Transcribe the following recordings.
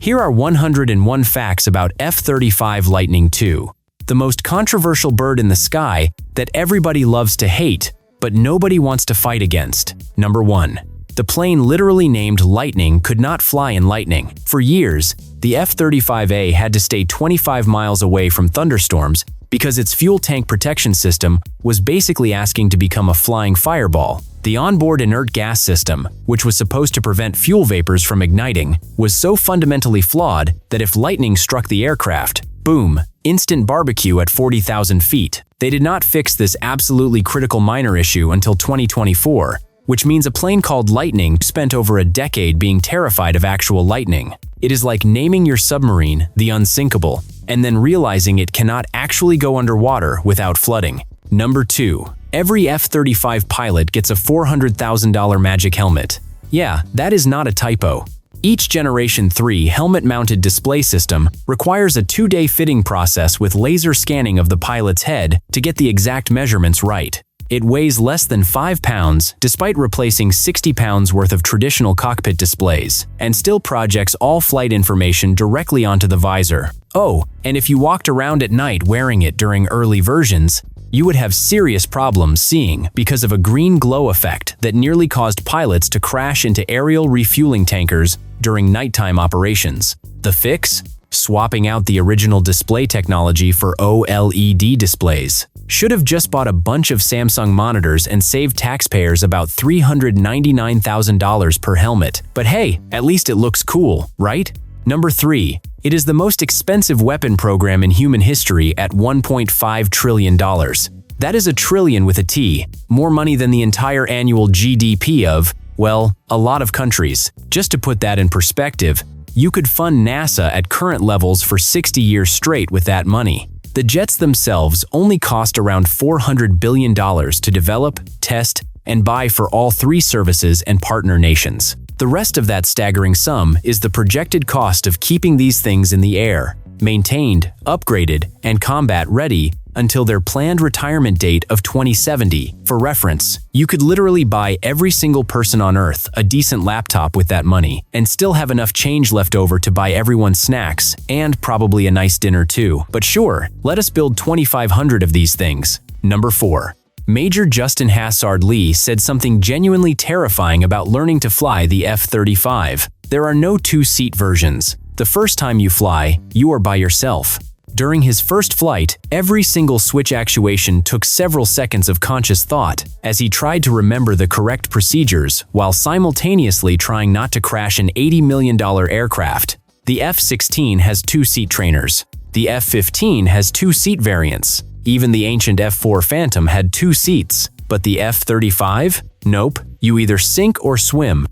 Here are 101 facts about F-35 Lightning II, the most controversial bird in the sky that everybody loves to hate, but nobody wants to fight against. Number 1. The plane literally named Lightning could not fly in lightning. For years, the F-35A had to stay 25 miles away from thunderstorms because its fuel tank protection system was basically asking to become a flying fireball. The onboard inert gas system, which was supposed to prevent fuel vapors from igniting, was so fundamentally flawed that if lightning struck the aircraft, boom, instant barbecue at 40,000 feet. They did not fix this absolutely critical minor issue until 2024, which means a plane called Lightning spent over a decade being terrified of actual lightning. It is like naming your submarine the Unsinkable, and then realizing it cannot actually go underwater without flooding. Number 2. Every F-35 pilot gets a $400,000 magic helmet. Yeah, that is not a typo. Each Generation 3 helmet-mounted display system requires a 2-day fitting process with laser scanning of the pilot's head to get the exact measurements right. It weighs less than 5 pounds despite replacing 60 pounds worth of traditional cockpit displays, and still projects all flight information directly onto the visor. Oh, and if you walked around at night wearing it during early versions, you would have serious problems seeing because of a green glow effect that nearly caused pilots to crash into aerial refueling tankers during nighttime operations. The fix? Swapping out the original display technology for OLED displays. Should have just bought a bunch of Samsung monitors and saved taxpayers about $399,000 per helmet. But hey, at least it looks cool, right? Number 3. It is the most expensive weapon program in human history at $1.5 trillion. That is a trillion with a T, more money than the entire annual GDP of, well, a lot of countries. Just to put that in perspective, you could fund NASA at current levels for 60 years straight with that money. The jets themselves only cost around $400 billion to develop, test, and buy for all 3 services and partner nations. The rest of that staggering sum is the projected cost of keeping these things in the air, maintained, upgraded, and combat-ready until their planned retirement date of 2070. For reference, you could literally buy every single person on Earth a decent laptop with that money and still have enough change left over to buy everyone snacks and probably a nice dinner too. But sure, let us build 2,500 of these things. Number 4. Major Justin Hassard Lee said something genuinely terrifying about learning to fly the F-35. There are no 2-seat versions. The first time you fly, you are by yourself. During his first flight, every single switch actuation took several seconds of conscious thought as he tried to remember the correct procedures while simultaneously trying not to crash an $80 million aircraft. The F-16 has 2-seat trainers. The F-15 has 2-seat variants. Even the ancient F-4 Phantom had 2 seats. But the F-35? Nope, you either sink or swim.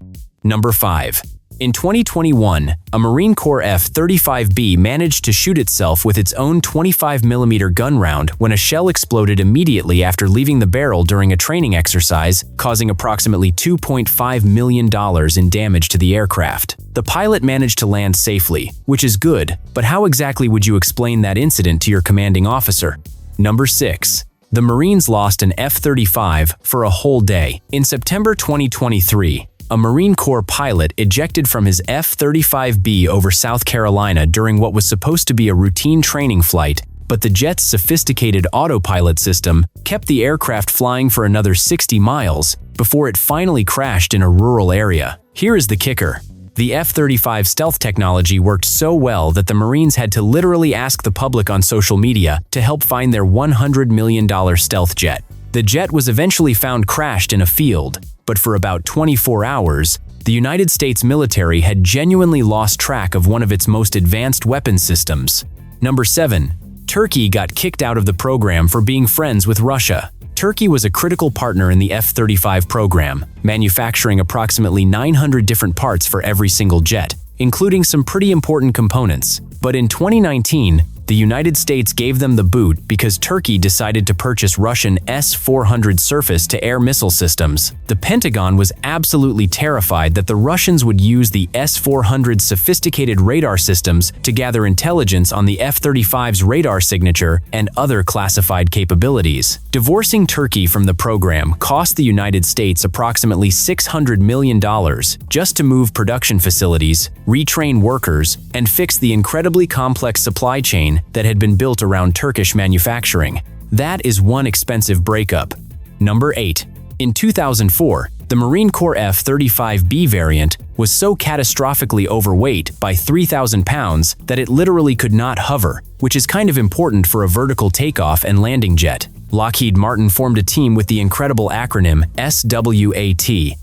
Number 5. In 2021, a Marine Corps F-35B managed to shoot itself with its own 25mm gun round when a shell exploded immediately after leaving the barrel during a training exercise, causing approximately $2.5 million in damage to the aircraft. The pilot managed to land safely, which is good, but how exactly would you explain that incident to your commanding officer? Number 6. The Marines lost an F-35 for a whole day. In September 2023, a Marine Corps pilot ejected from his F-35B over South Carolina during what was supposed to be a routine training flight, but the jet's sophisticated autopilot system kept the aircraft flying for another 60 miles before it finally crashed in a rural area. Here is the kicker. The F-35 stealth technology worked so well that the Marines had to literally ask the public on social media to help find their $100 million stealth jet. The jet was eventually found crashed in a field, but for about 24 hours, the United States military had genuinely lost track of one of its most advanced weapon systems. Number 7. Turkey got kicked out of the program for being friends with Russia. Turkey was a critical partner in the F-35 program, manufacturing approximately 900 different parts for every single jet, including some pretty important components. But in 2019, The United States gave them the boot because Turkey decided to purchase Russian S-400 surface-to-air missile systems. The Pentagon was absolutely terrified that the Russians would use the S-400's sophisticated radar systems to gather intelligence on the F-35's radar signature and other classified capabilities. Divorcing Turkey from the program cost the United States approximately $600 million just to move production facilities, retrain workers, and fix the incredibly complex supply chain that had been built around Turkish manufacturing. That is one expensive breakup. Number 8. In 2004, the Marine Corps F-35B variant was so catastrophically overweight by 3,000 pounds that it literally could not hover, which is kind of important for a vertical takeoff and landing jet. Lockheed Martin formed a team with the incredible acronym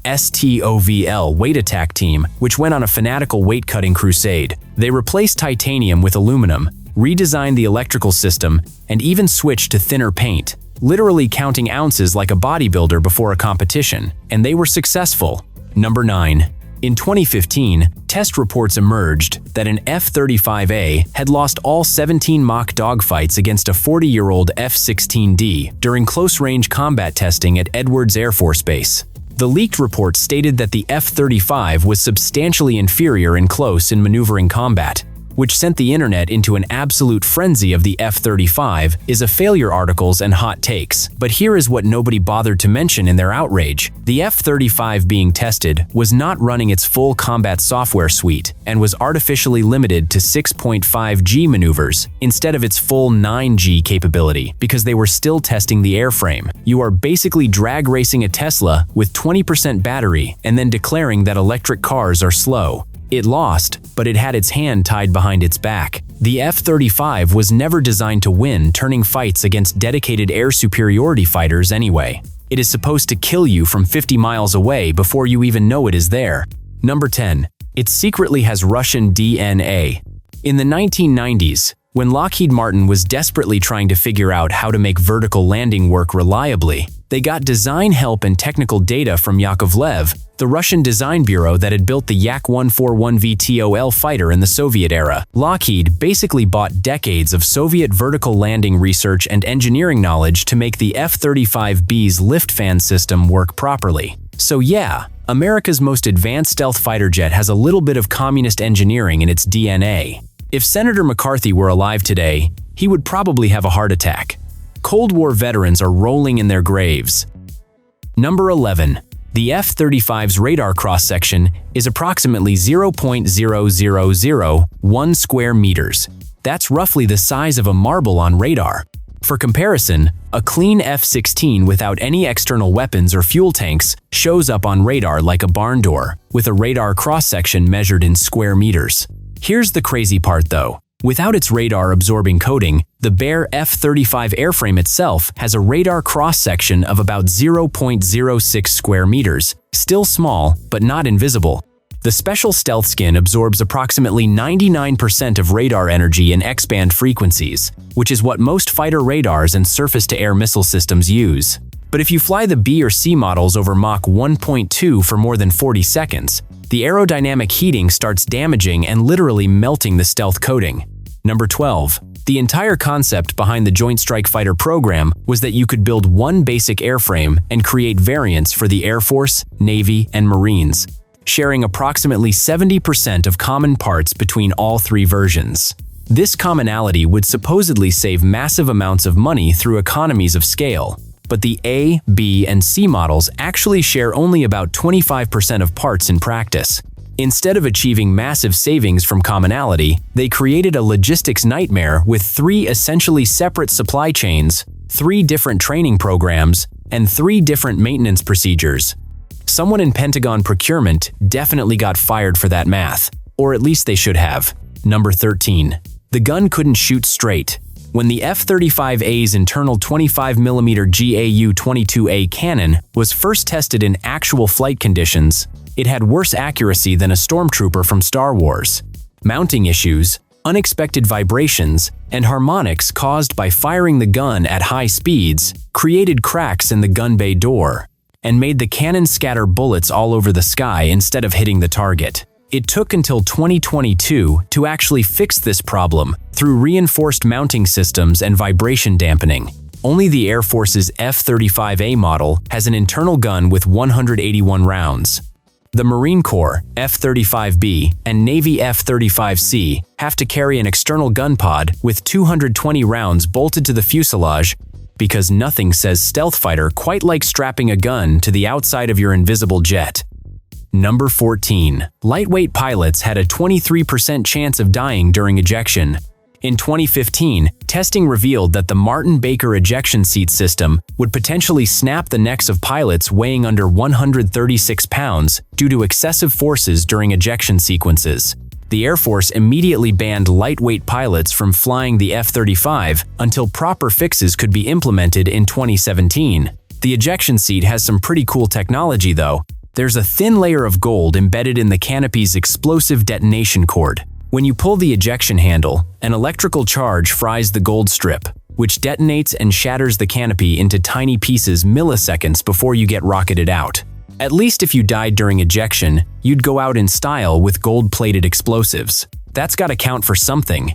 SWAT-STOVL Weight Attack Team, which went on a fanatical weight-cutting crusade. They replaced titanium with aluminum, redesigned the electrical system, and even switched to thinner paint, literally counting ounces like a bodybuilder before a competition, and they were successful. Number 9. In 2015, test reports emerged that an F-35A had lost all 17 mock dogfights against a 40-year-old F-16D during close-range combat testing at Edwards Air Force Base. The leaked report stated that the F-35 was substantially inferior in close and maneuvering combat, which sent the internet into an absolute frenzy of the F-35 is a failure articles and hot takes. But here is what nobody bothered to mention in their outrage. The F-35 being tested was not running its full combat software suite and was artificially limited to 6.5G maneuvers instead of its full 9G capability because they were still testing the airframe. You are basically drag racing a Tesla with 20% battery and then declaring that electric cars are slow. It lost, but it had its hand tied behind its back. The F-35 was never designed to win turning fights against dedicated air superiority fighters anyway. It is supposed to kill you from 50 miles away before you even know it is there. Number 10. It secretly has Russian DNA. In the 1990s, when Lockheed Martin was desperately trying to figure out how to make vertical landing work reliably, they got design help and technical data from Yakovlev, the Russian design bureau that had built the Yak-141 VTOL fighter in the Soviet era. Lockheed basically bought decades of Soviet vertical landing research and engineering knowledge to make the F-35B's lift fan system work properly. So yeah, America's most advanced stealth fighter jet has a little bit of communist engineering in its DNA. If Senator McCarthy were alive today, he would probably have a heart attack. Cold War veterans are rolling in their graves. Number 11. The F-35's radar cross-section is approximately 0.0001 square meters. That's roughly the size of a marble on radar. For comparison, a clean F-16 without any external weapons or fuel tanks shows up on radar like a barn door, with a radar cross-section measured in square meters. Here's the crazy part though. Without its radar-absorbing coating, the bare F-35 airframe itself has a radar cross-section of about 0.06 square meters, still small but not invisible. The special stealth skin absorbs approximately 99% of radar energy in X-band frequencies, which is what most fighter radars and surface-to-air missile systems use. But if you fly the B or C models over Mach 1.2 for more than 40 seconds, the aerodynamic heating starts damaging and literally melting the stealth coating. Number 12. The entire concept behind the Joint Strike Fighter program was that you could build one basic airframe and create variants for the Air Force, Navy, and Marines, sharing approximately 70% of common parts between all three versions. This commonality would supposedly save massive amounts of money through economies of scale. But the A, B, and C models actually share only about 25% of parts in practice. Instead of achieving massive savings from commonality, they created a logistics nightmare with 3 essentially separate supply chains, 3 different training programs, and 3 different maintenance procedures. Someone in Pentagon procurement definitely got fired for that math, or at least they should have. Number 13. The gun couldn't shoot straight. When the F-35A's internal 25mm GAU-22A cannon was first tested in actual flight conditions, it had worse accuracy than a stormtrooper from Star Wars. Mounting issues, unexpected vibrations, and harmonics caused by firing the gun at high speeds created cracks in the gun bay door and made the cannon scatter bullets all over the sky instead of hitting the target. It took until 2022 to actually fix this problem through reinforced mounting systems and vibration dampening. Only the Air Force's F-35A model has an internal gun with 181 rounds. The Marine Corps F-35B and Navy F-35C have to carry an external gun pod with 220 rounds bolted to the fuselage because nothing says stealth fighter quite like strapping a gun to the outside of your invisible jet. Number 14. Lightweight pilots had a 23% chance of dying during ejection. In 2015, testing revealed that the Martin-Baker ejection seat system would potentially snap the necks of pilots weighing under 136 pounds due to excessive forces during ejection sequences. The Air Force immediately banned lightweight pilots from flying the F-35 until proper fixes could be implemented in 2017. The ejection seat has some pretty cool technology though. There's a thin layer of gold embedded in the canopy's explosive detonation cord. When you pull the ejection handle, an electrical charge fries the gold strip, which detonates and shatters the canopy into tiny pieces milliseconds before you get rocketed out. At least if you died during ejection, you'd go out in style with gold-plated explosives. That's gotta count for something.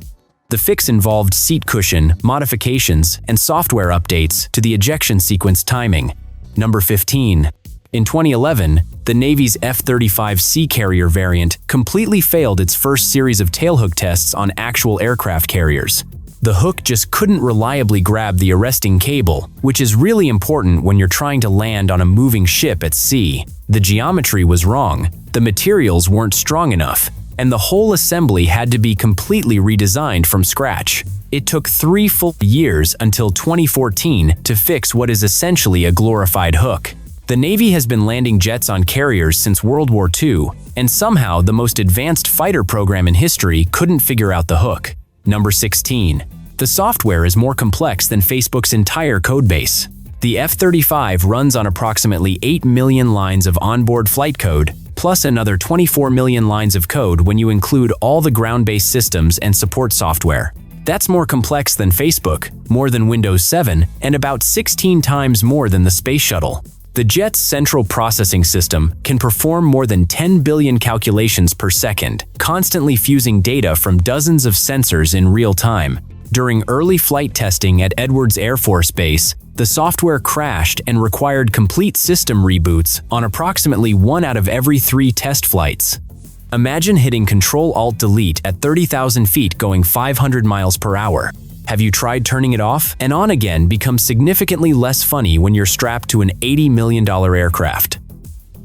The fix involved seat cushion, modifications, and software updates to the ejection sequence timing. Number 15. In 2011, the Navy's F-35C carrier variant completely failed its first series of tailhook tests on actual aircraft carriers. The hook just couldn't reliably grab the arresting cable, which is really important when you're trying to land on a moving ship at sea. The geometry was wrong, the materials weren't strong enough, and the whole assembly had to be completely redesigned from scratch. It took 3 full years until 2014 to fix what is essentially a glorified hook. The Navy has been landing jets on carriers since World War II, and somehow the most advanced fighter program in history couldn't figure out the hook. Number 16. The software is more complex than Facebook's entire codebase. The F-35 runs on approximately 8 million lines of onboard flight code, plus another 24 million lines of code when you include all the ground-based systems and support software. That's more complex than Facebook, more than Windows 7, and about 16 times more than the Space Shuttle. The jet's central processing system can perform more than 10 billion calculations per second, constantly fusing data from dozens of sensors in real time. During early flight testing at Edwards Air Force Base, the software crashed and required complete system reboots on approximately 1 out of every 3 test flights. Imagine hitting Ctrl-Alt-Delete at 30,000 feet going 500 miles per hour. Have you tried turning it off? And on again becomes significantly less funny when you're strapped to an $80 million aircraft.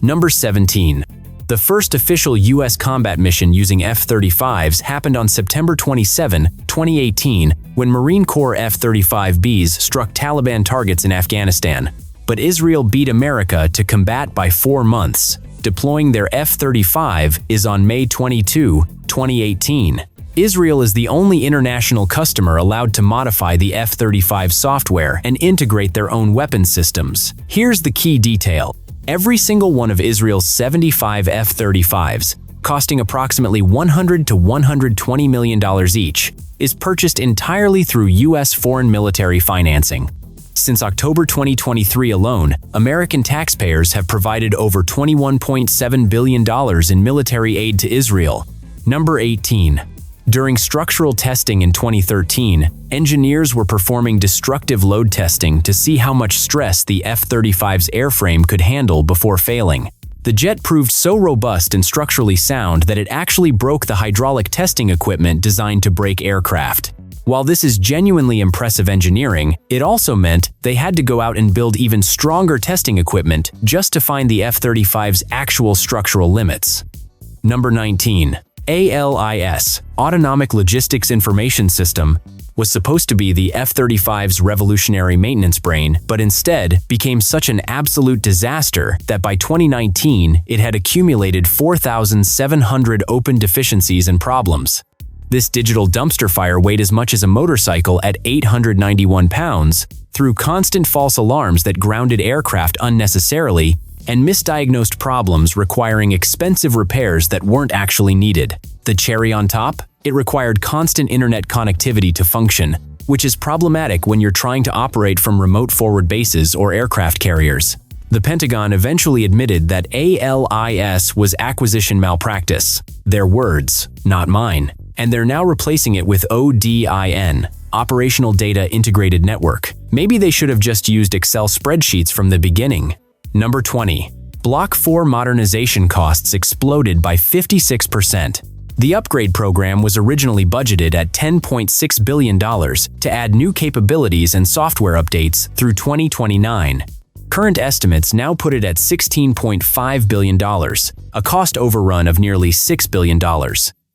Number 17. The first official U.S. combat mission using F-35s happened on September 27, 2018, when Marine Corps F-35Bs struck Taliban targets in Afghanistan. But Israel beat America to combat by 4 months. Deploying their F-35 is on May 22, 2018. Israel is the only international customer allowed to modify the F-35 software and integrate their own weapon systems. Here's the key detail. Every single one of Israel's 75 F-35s, costing approximately $100 to $120 million each, is purchased entirely through U.S. foreign military financing. Since October 2023 alone, American taxpayers have provided over $21.7 billion in military aid to Israel. Number 18. During structural testing in 2013, engineers were performing destructive load testing to see how much stress the F-35's airframe could handle before failing. The jet proved so robust and structurally sound that it actually broke the hydraulic testing equipment designed to brake aircraft. While this is genuinely impressive engineering, it also meant they had to go out and build even stronger testing equipment just to find the F-35's actual structural limits. Number 19. ALIS, Autonomic Logistics Information System, was supposed to be the F-35's revolutionary maintenance brain, but instead became such an absolute disaster that by 2019 it had accumulated 4,700 open deficiencies and problems. This digital dumpster fire weighed as much as a motorcycle at 891 pounds, through constant false alarms that grounded aircraft unnecessarily, and misdiagnosed problems requiring expensive repairs that weren't actually needed. The cherry on top? It required constant internet connectivity to function, which is problematic when you're trying to operate from remote forward bases or aircraft carriers. The Pentagon eventually admitted that ALIS was acquisition malpractice. Their words, not mine. And they're now replacing it with ODIN, Operational Data Integrated Network. Maybe they should have just used Excel spreadsheets from the beginning. Number 20. Block 4 modernization costs exploded by 56%. The upgrade program was originally budgeted at $10.6 billion to add new capabilities and software updates through 2029. Current estimates now put it at $16.5 billion, a cost overrun of nearly $6 billion.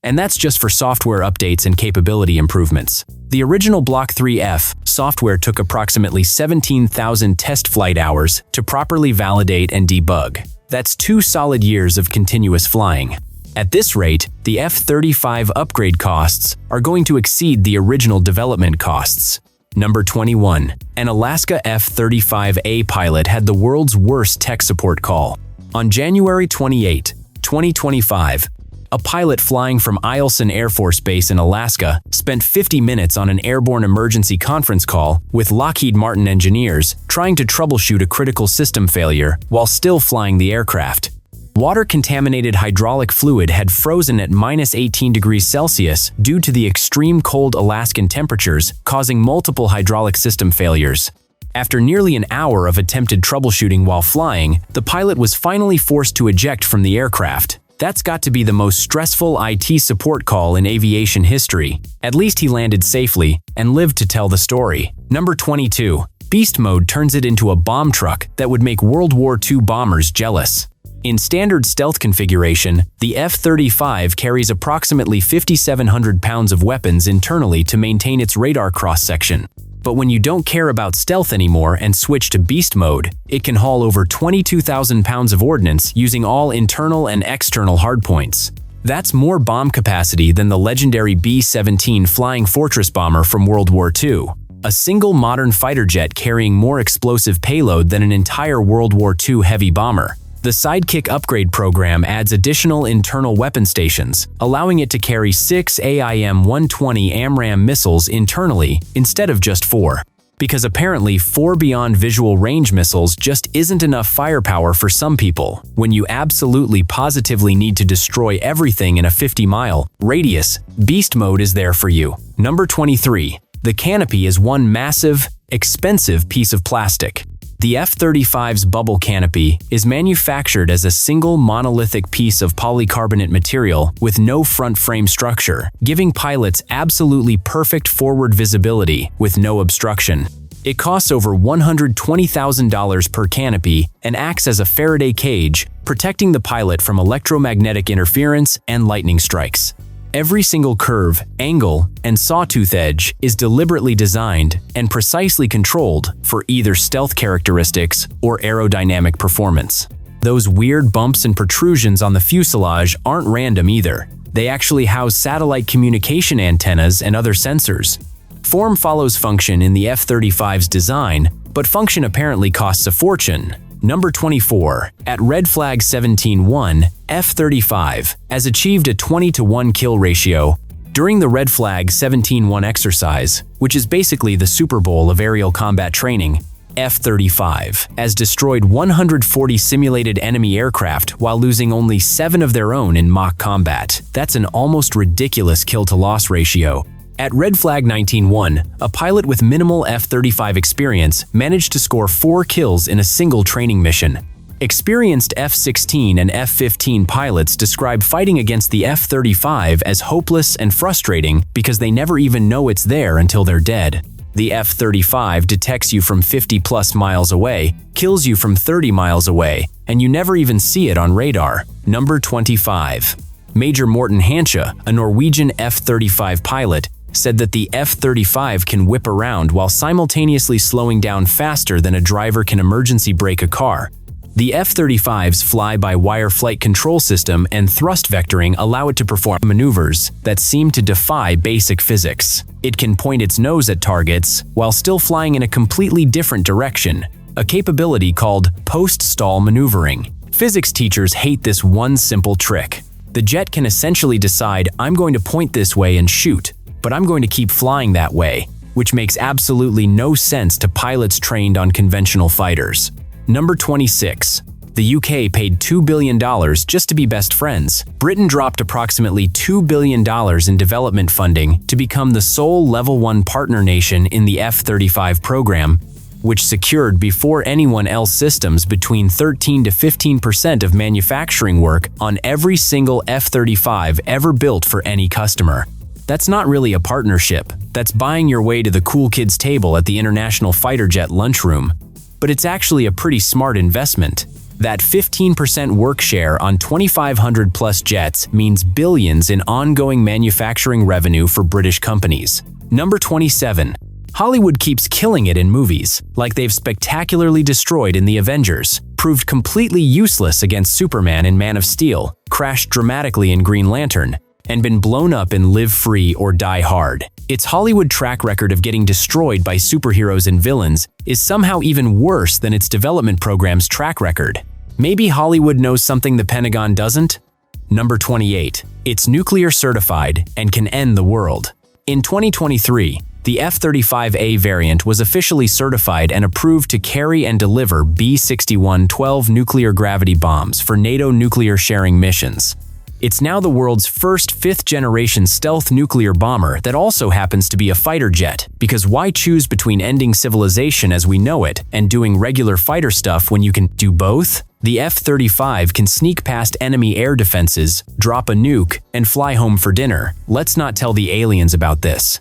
And that's just for software updates and capability improvements. The original Block 3F software took approximately 17,000 test flight hours to properly validate and debug. That's 2 solid years of continuous flying. At this rate, the F-35 upgrade costs are going to exceed the original development costs. Number 21. An Alaska F-35A pilot had the world's worst tech support call. On January 28, 2025, a pilot flying from Eielson Air Force Base in Alaska spent 50 minutes on an airborne emergency conference call with Lockheed Martin engineers trying to troubleshoot a critical system failure while still flying the aircraft. Water-contaminated hydraulic fluid had frozen at -18°C due to the extreme cold Alaskan temperatures, causing multiple hydraulic system failures. After nearly an hour of attempted troubleshooting while flying, the pilot was finally forced to eject from the aircraft. That's got to be the most stressful IT support call in aviation history. At least he landed safely and lived to tell the story. Number 22. Beast mode turns it into a bomb truck that would make World War II bombers jealous. In standard stealth configuration, the F-35 carries approximately 5,700 pounds of weapons internally to maintain its radar cross-section. But when you don't care about stealth anymore and switch to beast mode, it can haul over 22,000 pounds of ordnance using all internal and external hardpoints. That's more bomb capacity than the legendary B-17 Flying Fortress bomber from World War II. A single modern fighter jet carrying more explosive payload than an entire World War II heavy bomber. The Sidekick upgrade program adds additional internal weapon stations, allowing it to carry 6 AIM-120 AMRAAM missiles internally instead of just 4. Because apparently 4 beyond visual range missiles just isn't enough firepower for some people, when you absolutely positively need to destroy everything in a 50-mile radius, beast mode is there for you. Number 23. The canopy is one massive, expensive piece of plastic. The F-35's bubble canopy is manufactured as a single monolithic piece of polycarbonate material with no front frame structure, giving pilots absolutely perfect forward visibility with no obstruction. It costs over $120,000 per canopy and acts as a Faraday cage, protecting the pilot from electromagnetic interference and lightning strikes. Every single curve, angle, and sawtooth edge is deliberately designed and precisely controlled for either stealth characteristics or aerodynamic performance. Those weird bumps and protrusions on the fuselage aren't random either. They actually house satellite communication antennas and other sensors. Form follows function in the F-35's design, but function apparently costs a fortune. Number 24. At Red Flag 17-1, F-35 has achieved a 20-to-1 kill ratio. During the Red Flag 17-1 exercise, which is basically the Super Bowl of aerial combat training, F-35 has destroyed 140 simulated enemy aircraft while losing only 7 of their own in mock combat. That's an almost ridiculous kill-to-loss ratio. At Red Flag 19-1, a pilot with minimal F-35 experience managed to score 4 kills in a single training mission. Experienced F-16 and F-15 pilots describe fighting against the F-35 as hopeless and frustrating because they never even know it's there until they're dead. The F-35 detects you from 50+ miles away, kills you from 30 miles away, and you never even see it on radar. Number 25. Major Morten Hansche, a Norwegian F-35 pilot, said that the F-35 can whip around while simultaneously slowing down faster than a driver can emergency brake a car. The F-35's fly-by-wire flight control system and thrust vectoring allow it to perform maneuvers that seem to defy basic physics. It can point its nose at targets while still flying in a completely different direction, a capability called post-stall maneuvering. Physics teachers hate this one simple trick. The jet can essentially decide, I'm going to point this way and shoot, but I'm going to keep flying that way, which makes absolutely no sense to pilots trained on conventional fighters. Number 26. The UK paid $2 billion just to be best friends. Britain dropped approximately $2 billion in development funding to become the sole Level 1 partner nation in the F-35 program, which secured before anyone else systems between 13 to 15% of manufacturing work on every single F-35 ever built for any customer. That's not really a partnership, that's buying your way to the cool kids table at the International Fighter Jet lunchroom. But it's actually a pretty smart investment. That 15% work share on 2,500 plus jets means billions in ongoing manufacturing revenue for British companies. Number 27. Hollywood keeps killing it in movies, like they've spectacularly destroyed in The Avengers, proved completely useless against Superman in Man of Steel, crashed dramatically in Green Lantern, and been blown up in Live Free or Die Hard. Its Hollywood track record of getting destroyed by superheroes and villains is somehow even worse than its development program's track record. Maybe Hollywood knows something the Pentagon doesn't? Number 28. It's nuclear certified and can end the world. In 2023, the F-35A variant was officially certified and approved to carry and deliver B-61-12 nuclear gravity bombs for NATO nuclear sharing missions. It's now the world's first fifth-generation stealth nuclear bomber that also happens to be a fighter jet, because why choose between ending civilization as we know it and doing regular fighter stuff when you can do both? The F-35 can sneak past enemy air defenses, drop a nuke, and fly home for dinner. Let's not tell the aliens about this.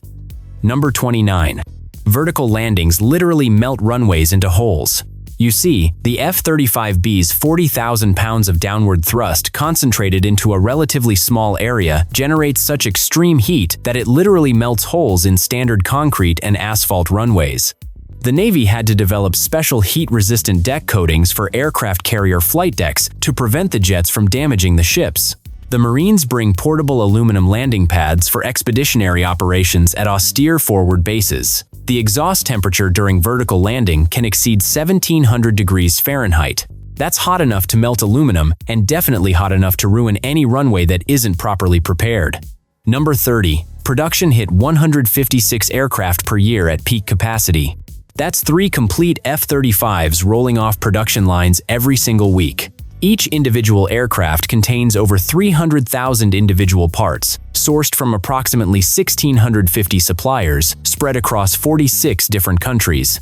Number 29. Vertical landings literally melt runways into holes. You see, the F-35B's 40,000 pounds of downward thrust concentrated into a relatively small area generates such extreme heat that it literally melts holes in standard concrete and asphalt runways. The Navy had to develop special heat-resistant deck coatings for aircraft carrier flight decks to prevent the jets from damaging the ships. The Marines bring portable aluminum landing pads for expeditionary operations at austere forward bases. The exhaust temperature during vertical landing can exceed 1,700 degrees Fahrenheit. That's hot enough to melt aluminum and definitely hot enough to ruin any runway that isn't properly prepared. Number 30. Production hit 156 aircraft per year at peak capacity. That's 3 complete F-35s rolling off production lines every single week. Each individual aircraft contains over 300,000 individual parts, sourced from approximately 1,650 suppliers, spread across 46 different countries.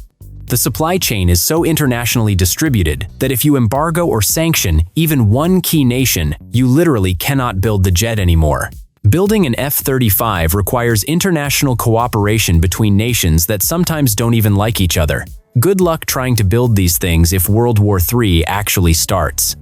The supply chain is so internationally distributed that if you embargo or sanction even one key nation, you literally cannot build the jet anymore. Building an F-35 requires international cooperation between nations that sometimes don't even like each other. Good luck trying to build these things if World War III actually starts.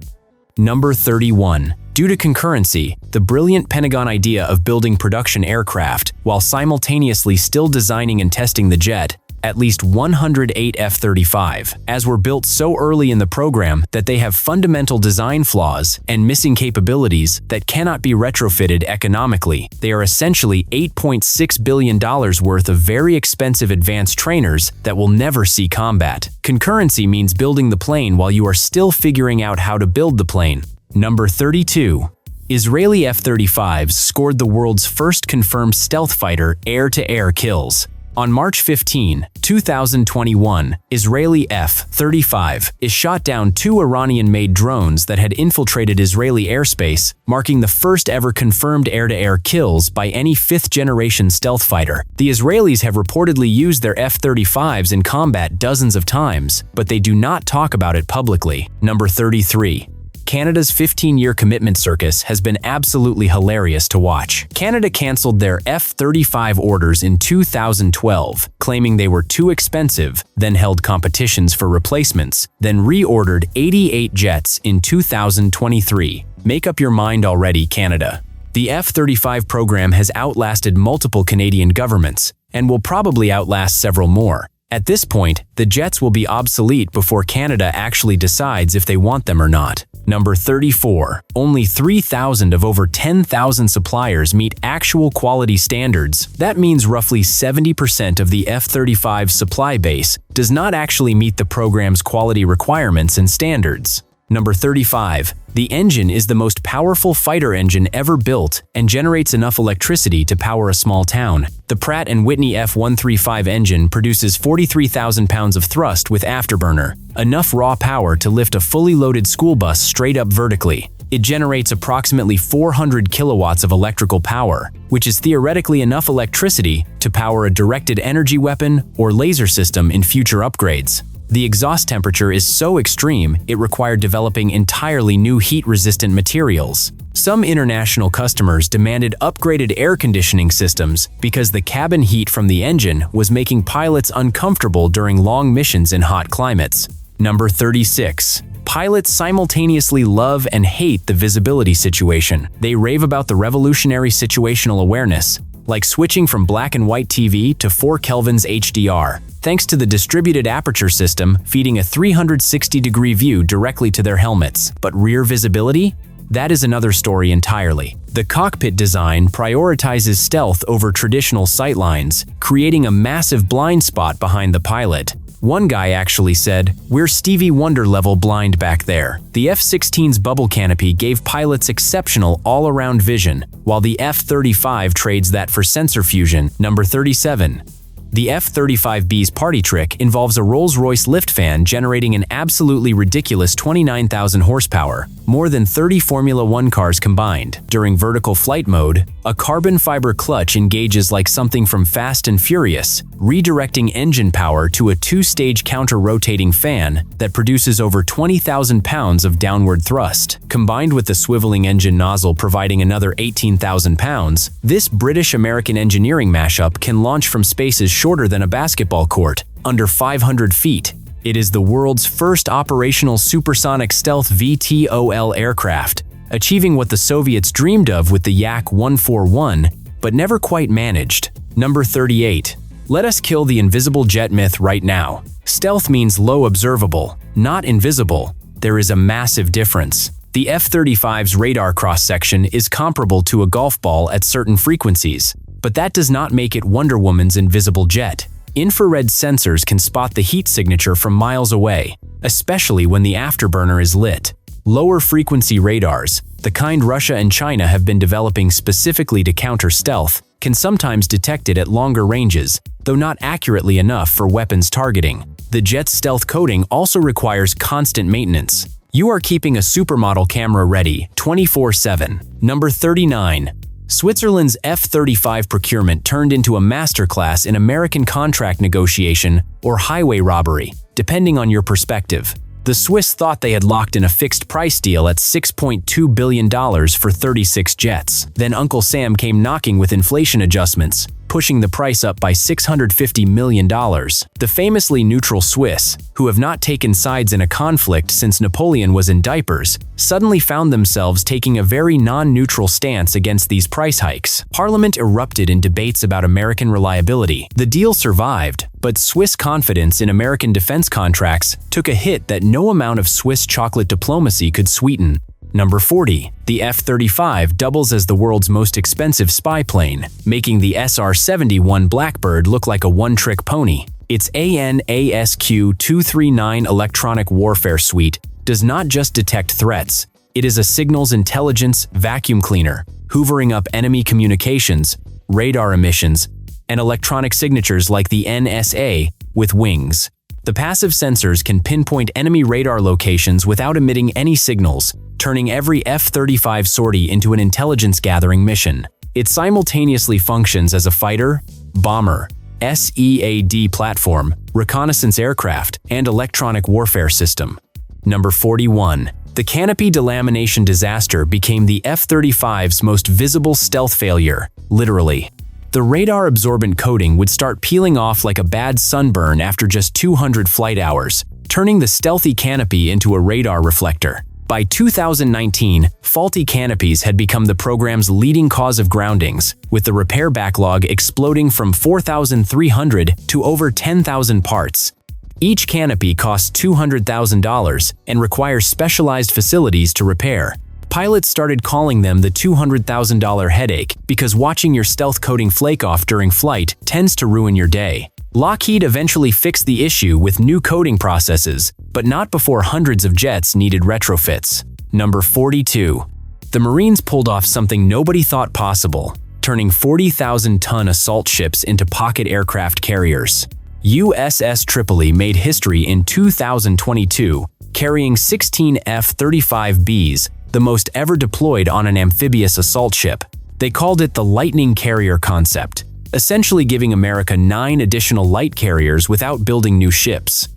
Number 31. Due to concurrency, the brilliant Pentagon idea of building production aircraft while simultaneously still designing and testing the jet, at least 108 F-35s were built so early in the program that they have fundamental design flaws and missing capabilities that cannot be retrofitted economically. They are essentially $8.6 billion worth of very expensive advanced trainers that will never see combat. Concurrency means building the plane while you are still figuring out how to build the plane. Number 32. Israeli F-35s scored the world's first confirmed stealth fighter air-to-air kills. On March 15, 2021, Israeli F-35 shot down 2 Iranian-made drones that had infiltrated Israeli airspace, marking the first ever confirmed air-to-air kills by any fifth-generation stealth fighter. The Israelis have reportedly used their F-35s in combat dozens of times, but they do not talk about it publicly. Number 33. Canada's 15-year commitment circus has been absolutely hilarious to watch. Canada canceled their F-35 orders in 2012, claiming they were too expensive, then held competitions for replacements, then reordered 88 jets in 2023. Make up your mind already, Canada. The F-35 program has outlasted multiple Canadian governments, and will probably outlast several more. At this point, the jets will be obsolete before Canada actually decides if they want them or not. Number 34. Only 3,000 of over 10,000 suppliers meet actual quality standards. That means roughly 70% of the F-35 supply base does not actually meet the program's quality requirements and standards. Number 35. The engine is the most powerful fighter engine ever built and generates enough electricity to power a small town. The Pratt Whitney F135 engine produces 43,000 pounds of thrust with afterburner, enough raw power to lift a fully loaded school bus straight up vertically. It generates approximately 400 kilowatts of electrical power, which is theoretically enough electricity to power a directed energy weapon or laser system in future upgrades. The exhaust temperature is so extreme, it required developing entirely new heat-resistant materials. Some international customers demanded upgraded air conditioning systems because the cabin heat from the engine was making pilots uncomfortable during long missions in hot climates. Number 36. Pilots simultaneously love and hate the visibility situation. They rave about the revolutionary situational awareness, like switching from black and white TV to 4 Kelvin's HDR, thanks to the distributed aperture system feeding a 360-degree view directly to their helmets. But rear visibility? That is another story entirely. The cockpit design prioritizes stealth over traditional sightlines, creating a massive blind spot behind the pilot. One guy actually said, "We're Stevie Wonder level blind back there." The F-16's bubble canopy gave pilots exceptional all-around vision, while the F-35 trades that for sensor fusion. Number 37. The F-35B's party trick involves a Rolls-Royce lift fan generating an absolutely ridiculous 29,000 horsepower, more than 30 Formula One cars combined. During vertical flight mode, a carbon fiber clutch engages like something from Fast and Furious, redirecting engine power to a 2-stage counter-rotating fan that produces over 20,000 pounds of downward thrust. Combined with the swiveling engine nozzle providing another 18,000 pounds, this British-American engineering mashup can launch from spaces shorter than a basketball court, under 500 feet. It is the world's first operational supersonic stealth VTOL aircraft, achieving what the Soviets dreamed of with the Yak-141, but never quite managed. Number 38. Let us kill the invisible jet myth right now. Stealth means low observable, not invisible. There is a massive difference. The F-35's radar cross-section is comparable to a golf ball at certain frequencies, but that does not make it Wonder Woman's invisible jet. Infrared sensors can spot the heat signature from miles away, especially when the afterburner is lit. Lower frequency radars, the kind Russia and China have been developing specifically to counter stealth, can sometimes detect it at longer ranges, though not accurately enough for weapons targeting. The jet's stealth coating also requires constant maintenance. You are keeping a supermodel camera ready 24/7. Number 39. Switzerland's F-35 procurement turned into a masterclass in American contract negotiation or highway robbery, depending on your perspective. The Swiss thought they had locked in a fixed-price deal at $6.2 billion for 36 jets. Then Uncle Sam came knocking with inflation adjustments, pushing the price up by $650 million. The famously neutral Swiss, who have not taken sides in a conflict since Napoleon was in diapers, suddenly found themselves taking a very non-neutral stance against these price hikes. Parliament erupted in debates about American reliability. The deal survived, but Swiss confidence in American defense contracts took a hit that no amount of Swiss chocolate diplomacy could sweeten. Number 40. The F-35 doubles as the world's most expensive spy plane, making the SR-71 Blackbird look like a one-trick pony. Its ANASQ-239 electronic warfare suite does not just detect threats, it is a signals intelligence vacuum cleaner, hoovering up enemy communications, radar emissions, and electronic signatures like the NSA with wings. The passive sensors can pinpoint enemy radar locations without emitting any signals, turning every F-35 sortie into an intelligence-gathering mission. It simultaneously functions as a fighter, bomber, SEAD platform, reconnaissance aircraft, and electronic warfare system. Number 41. The canopy delamination disaster became the F-35's most visible stealth failure, literally. The radar-absorbent coating would start peeling off like a bad sunburn after just 200 flight hours, turning the stealthy canopy into a radar reflector. By 2019, faulty canopies had become the program's leading cause of groundings, with the repair backlog exploding from 4,300 to over 10,000 parts. Each canopy costs $200,000 and requires specialized facilities to repair. Pilots started calling them the $200,000 headache because watching your stealth coating flake off during flight tends to ruin your day. Lockheed eventually fixed the issue with new coding processes, but not before hundreds of jets needed retrofits. Number 42. The Marines pulled off something nobody thought possible, turning 40,000-ton assault ships into pocket aircraft carriers. USS Tripoli made history in 2022, carrying 16 F-35Bs, the most ever deployed on an amphibious assault ship. They called it the Lightning Carrier concept, essentially giving America 9 additional light carriers without building new ships.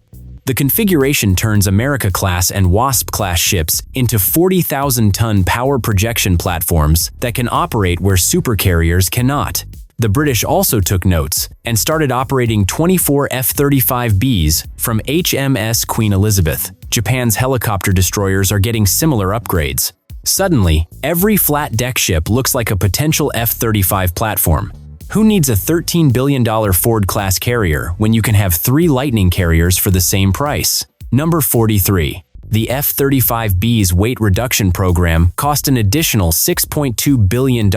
The configuration turns America-class and Wasp-class ships into 40,000-ton power projection platforms that can operate where supercarriers cannot. The British also took notes and started operating 24 F-35Bs from HMS Queen Elizabeth. Japan's helicopter destroyers are getting similar upgrades. Suddenly, every flat-deck ship looks like a potential F-35 platform. Who needs a $13 billion Ford-class carrier when you can have 3 Lightning carriers for the same price? Number 43. The F-35B's weight reduction program cost an additional $6.2 billion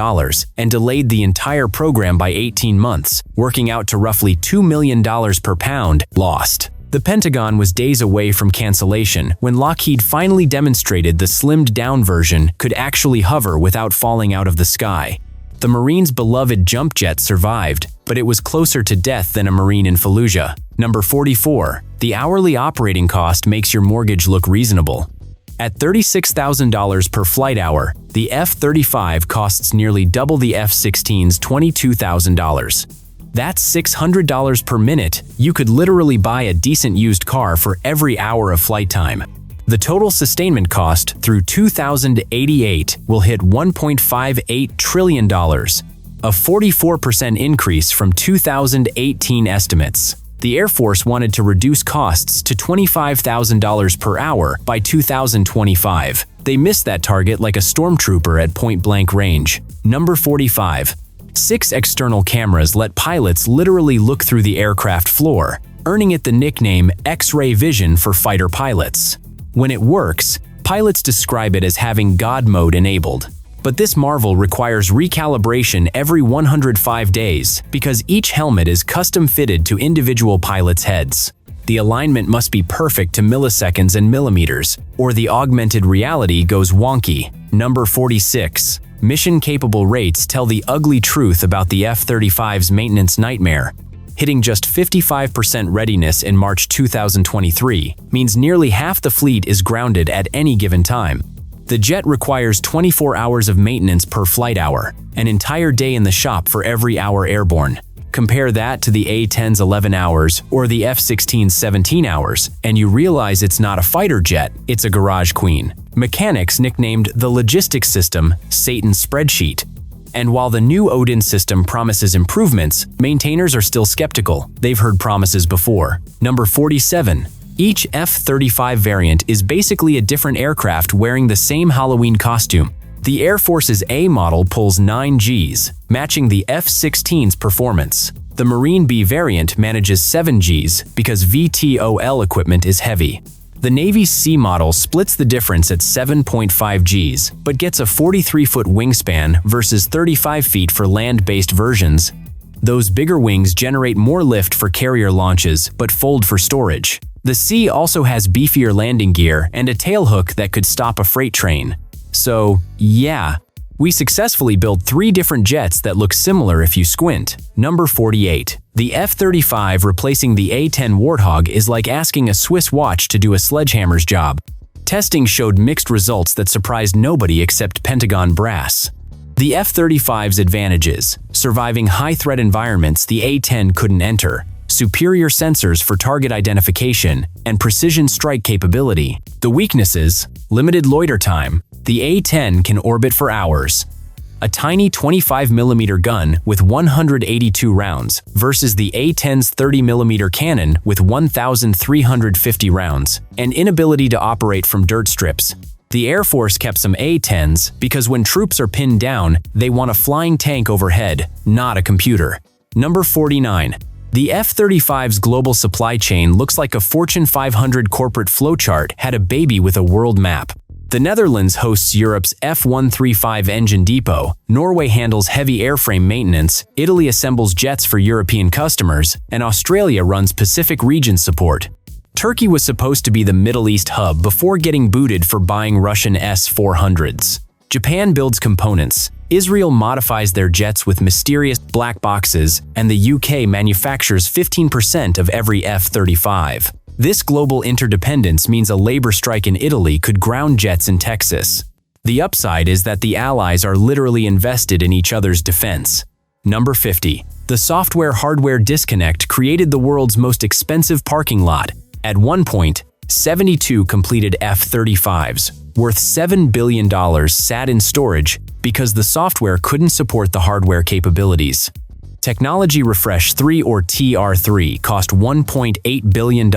and delayed the entire program by 18 months, working out to roughly $2 million per pound lost. The Pentagon was days away from cancellation when Lockheed finally demonstrated the slimmed-down version could actually hover without falling out of the sky. The Marines' beloved jump jet survived, but it was closer to death than a Marine in Fallujah. Number 44. The hourly operating cost makes your mortgage look reasonable. At $36,000 per flight hour, the F-35 costs nearly double the F-16's $22,000. That's $600 per minute. You could literally buy a decent used car for every hour of flight time. The total sustainment cost through 2088 will hit $1.58 trillion, a 44% increase from 2018 estimates. The Air Force wanted to reduce costs to $25,000 per hour by 2025. They missed that target like a stormtrooper at point-blank range. Number 45. 6 external cameras let pilots literally look through the aircraft floor, earning it the nickname X-ray vision for fighter pilots. When it works, pilots describe it as having God mode enabled. But this marvel requires recalibration every 105 days because each helmet is custom fitted to individual pilots' heads. The alignment must be perfect to milliseconds and millimeters, or the augmented reality goes wonky. Number 46. Mission-capable rates tell the ugly truth about the F-35's maintenance nightmare. Hitting just 55% readiness in March 2023 means nearly half the fleet is grounded at any given time. The jet requires 24 hours of maintenance per flight hour, an entire day in the shop for every hour airborne. Compare that to the A-10's 11 hours or the F-16's 17 hours, and you realize it's not a fighter jet, it's a garage queen. Mechanics nicknamed the logistics system Satan's spreadsheet. And while the new Odin system promises improvements, maintainers are still skeptical. They've heard promises before. Number 47. Each F-35 variant is basically a different aircraft wearing the same Halloween costume. The Air Force's A model pulls 9 Gs, matching the F-16's performance. The Marine B variant manages 7 Gs because VTOL equipment is heavy. The Navy's C model splits the difference at 7.5 Gs, but gets a 43-foot wingspan versus 35 feet for land-based versions. Those bigger wings generate more lift for carrier launches, but fold for storage. The C also has beefier landing gear and a tailhook that could stop a freight train. So, yeah, we successfully built 3 different jets that look similar if you squint. Number 48. The F-35 replacing the A-10 Warthog is like asking a Swiss watch to do a sledgehammer's job. Testing showed mixed results that surprised nobody except Pentagon brass. The F-35's advantages: surviving high-threat environments the A-10 couldn't enter, superior sensors for target identification, and precision strike capability. The weaknesses: limited loiter time. The A-10 can orbit for hours. A tiny 25mm gun with 182 rounds versus the A-10's 30mm cannon with 1,350 rounds, and inability to operate from dirt strips. The Air Force kept some A-10s because when troops are pinned down, they want a flying tank overhead, not a computer. Number 49. The F-35's global supply chain looks like a Fortune 500 corporate flowchart had a baby with a world map. The Netherlands hosts Europe's F-135 engine depot, Norway handles heavy airframe maintenance, Italy assembles jets for European customers, and Australia runs Pacific region support. Turkey was supposed to be the Middle East hub before getting booted for buying Russian S-400s. Japan builds components, Israel modifies their jets with mysterious black boxes, and the UK manufactures 15% of every F-35. This global interdependence means a labor strike in Italy could ground jets in Texas. The upside is that the Allies are literally invested in each other's defense. Number 50. The software-hardware disconnect created the world's most expensive parking lot. At one point, 72 completed F-35s, worth $7 billion, sat in storage because the software couldn't support the hardware capabilities. Technology Refresh 3 or TR3 cost $1.8 billion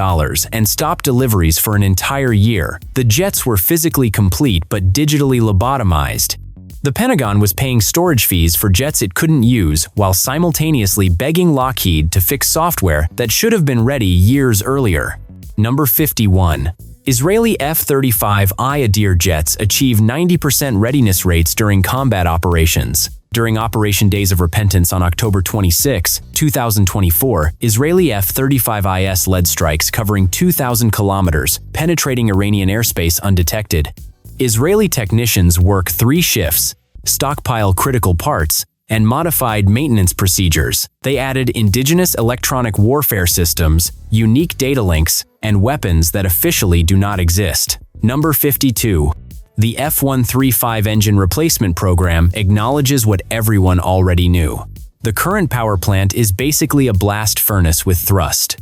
and stopped deliveries for an entire year. The jets were physically complete but digitally lobotomized. The Pentagon was paying storage fees for jets it couldn't use while simultaneously begging Lockheed to fix software that should have been ready years earlier. Number 51. Israeli F-35 Iyadr jets achieve 90% readiness rates during combat operations. During Operation Days of Repentance on October 26, 2024, Israeli F-35IS led strikes covering 2,000 kilometers, penetrating Iranian airspace undetected. Israeli technicians work 3 shifts, stockpile critical parts, and modified maintenance procedures. They added indigenous electronic warfare systems, unique data links, and weapons that officially do not exist. Number 52. The F-135 engine replacement program acknowledges what everyone already knew. The current power plant is basically a blast furnace with thrust.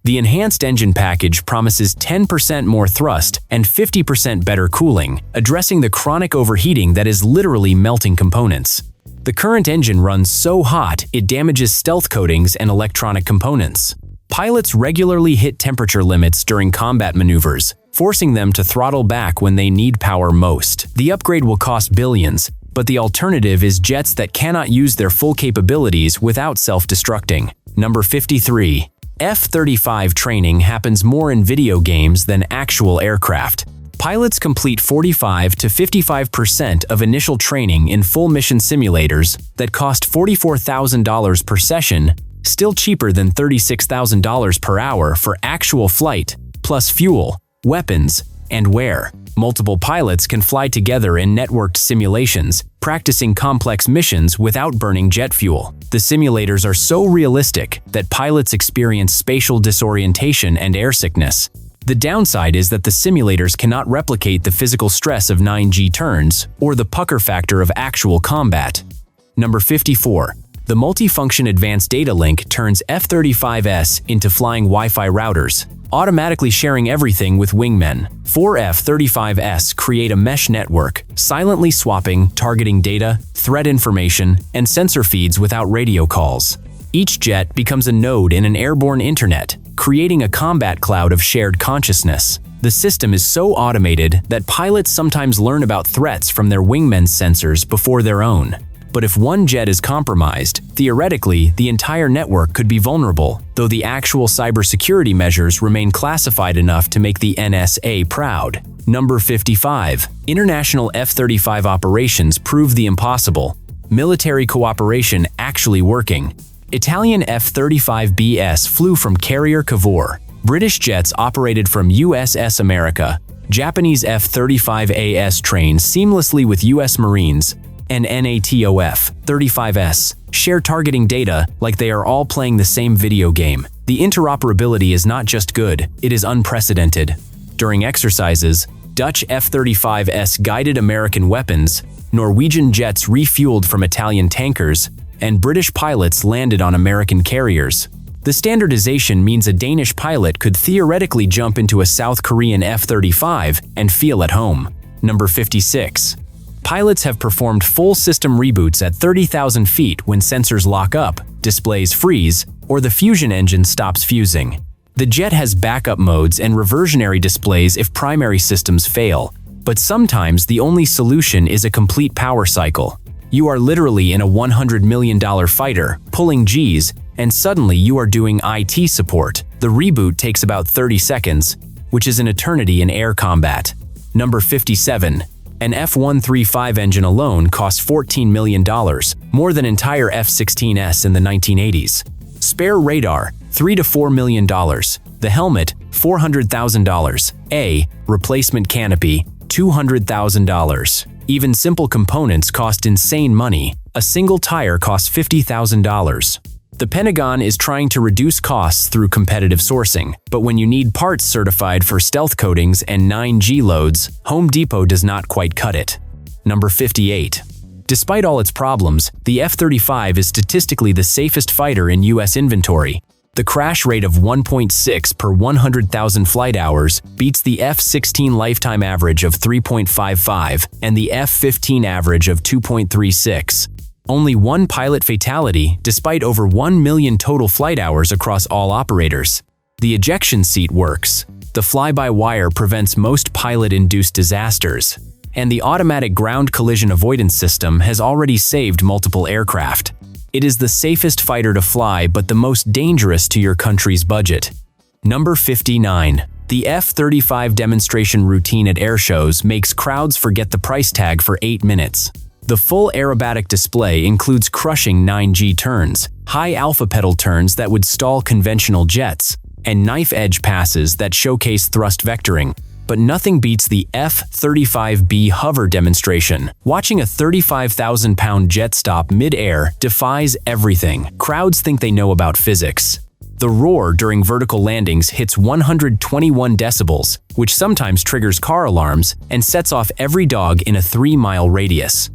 The enhanced engine package promises 10% more thrust and 50% better cooling, addressing the chronic overheating that is literally melting components. The current engine runs so hot it damages stealth coatings and electronic components. Pilots regularly hit temperature limits during combat maneuvers, forcing them to throttle back when they need power most. The upgrade will cost billions, but the alternative is jets that cannot use their full capabilities without self-destructing. Number 53. F-35 training happens more in video games than actual aircraft. Pilots complete 45 to 55% of initial training in full mission simulators that cost $44,000 per session, still cheaper than $36,000 per hour for actual flight, plus fuel, weapons, and wear. Multiple pilots can fly together in networked simulations, practicing complex missions without burning jet fuel. The simulators are so realistic that pilots experience spatial disorientation and airsickness. The downside is that the simulators cannot replicate the physical stress of 9G turns or the pucker factor of actual combat. Number 54. The multifunction advanced data link turns F-35s into flying Wi-Fi routers, automatically sharing everything with wingmen. 4 F-35s create a mesh network, silently swapping, targeting data, threat information, and sensor feeds without radio calls. Each jet becomes a node in an airborne internet, creating a combat cloud of shared consciousness. The system is so automated that pilots sometimes learn about threats from their wingmen's sensors before their own. But if one jet is compromised, theoretically, the entire network could be vulnerable, though the actual cybersecurity measures remain classified enough to make the NSA proud. Number 55. International F-35 operations prove the impossible. Military cooperation actually working. Italian F-35Bs flew from Carrier Cavour. British jets operated from USS America. Japanese F-35As trained seamlessly with US Marines. And NATO F-35s share targeting data like they are all playing the same video game. The interoperability is not just good, it is unprecedented. During exercises, Dutch F-35s guided American weapons, Norwegian jets refueled from Italian tankers, and British pilots landed on American carriers. The standardization means a Danish pilot could theoretically jump into a South Korean F-35 and feel at home. Number 56. Pilots have performed full system reboots at 30,000 feet when sensors lock up, displays freeze, or the fusion engine stops fusing. The jet has backup modes and reversionary displays if primary systems fail, but sometimes the only solution is a complete power cycle. You are literally in a $100 million fighter, pulling Gs, and suddenly you are doing IT support. The reboot takes about 30 seconds, which is an eternity in air combat. Number 57. An F-135 engine alone costs $14 million, more than entire F-16s in the 1980s. Spare radar, $3 to $4 million. The helmet, $400,000. A replacement canopy, $200,000. Even simple components cost insane money. A single tire costs $50,000. The Pentagon is trying to reduce costs through competitive sourcing, but when you need parts certified for stealth coatings and 9G loads, Home Depot does not quite cut it. Number 58. Despite all its problems, the F-35 is statistically the safest fighter in U.S. inventory. The crash rate of 1.6 per 100,000 flight hours beats the F-16 lifetime average of 3.55 and the F-15 average of 2.36. Only one pilot fatality, despite over 1 million total flight hours across all operators. The ejection seat works. The fly-by-wire prevents most pilot-induced disasters. And the automatic ground collision avoidance system has already saved multiple aircraft. It is the safest fighter to fly, but the most dangerous to your country's budget. Number 59. The F-35 demonstration routine at airshows makes crowds forget the price tag for 8 minutes. The full aerobatic display includes crushing 9G turns, high alpha pedal turns that would stall conventional jets, and knife-edge passes that showcase thrust vectoring. But nothing beats the F-35B hover demonstration. Watching a 35,000-pound jet stop mid-air defies everything. Crowds think they know about physics. The roar during vertical landings hits 121 decibels, which sometimes triggers car alarms and sets off every dog in a 3-mile radius.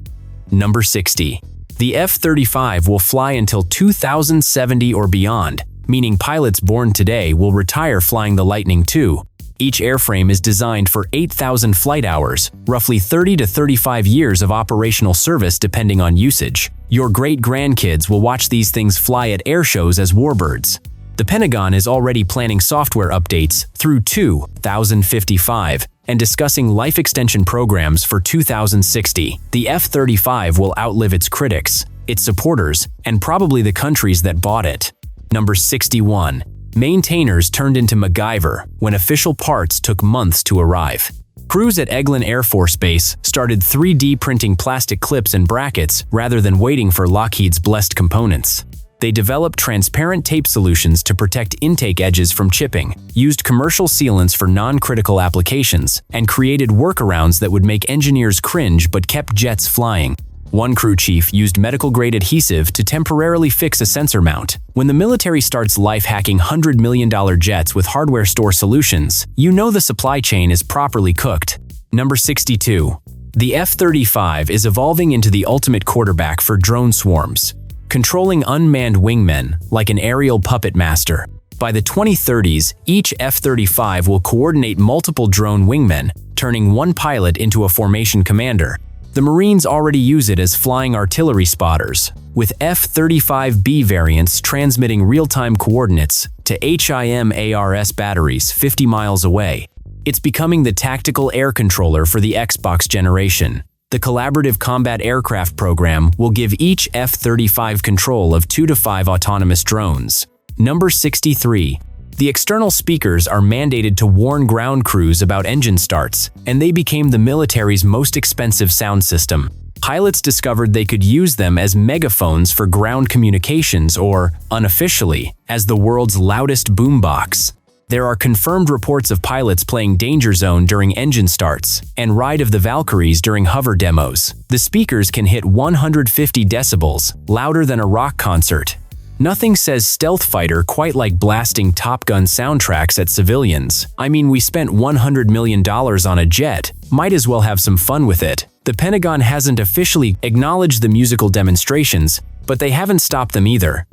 Number 60. The F-35 will fly until 2070 or beyond, meaning pilots born today will retire flying the Lightning II. Each airframe is designed for 8,000 flight hours, roughly 30 to 35 years of operational service depending on usage. Your great-grandkids will watch these things fly at airshows as warbirds. The Pentagon is already planning software updates through 2055 and discussing life extension programs for 2060. The F-35 will outlive its critics, its supporters, and probably the countries that bought it. Number 61. Maintainers turned into MacGyver when official parts took months to arrive. Crews at Eglin Air Force Base started 3D printing plastic clips and brackets rather than waiting for Lockheed's blessed components. They developed transparent tape solutions to protect intake edges from chipping, used commercial sealants for non-critical applications, and created workarounds that would make engineers cringe but kept jets flying. One crew chief used medical-grade adhesive to temporarily fix a sensor mount. When the military starts life-hacking $100 million jets with hardware store solutions, you know the supply chain is properly cooked. Number 62. The F-35 is evolving into the ultimate quarterback for drone swarms, controlling unmanned wingmen like an aerial puppet master. By the 2030s, each F-35 will coordinate multiple drone wingmen, turning one pilot into a formation commander. The Marines already use it as flying artillery spotters, with F-35B variants transmitting real-time coordinates to HIMARS batteries 50 miles away. It's becoming the tactical air controller for the Xbox generation. The Collaborative Combat Aircraft program will give each F-35 control of 2 to 5 autonomous drones. Number 63. The external speakers are mandated to warn ground crews about engine starts, and they became the military's most expensive sound system. Pilots discovered they could use them as megaphones for ground communications or, unofficially, as the world's loudest boombox. There are confirmed reports of pilots playing Danger Zone during engine starts and Ride of the Valkyries during hover demos. The speakers can hit 150 decibels, louder than a rock concert. Nothing says stealth fighter quite like blasting Top Gun soundtracks at civilians. I mean, we spent $100 million on a jet, might as well have some fun with it. The Pentagon hasn't officially acknowledged the musical demonstrations, but they haven't stopped them either.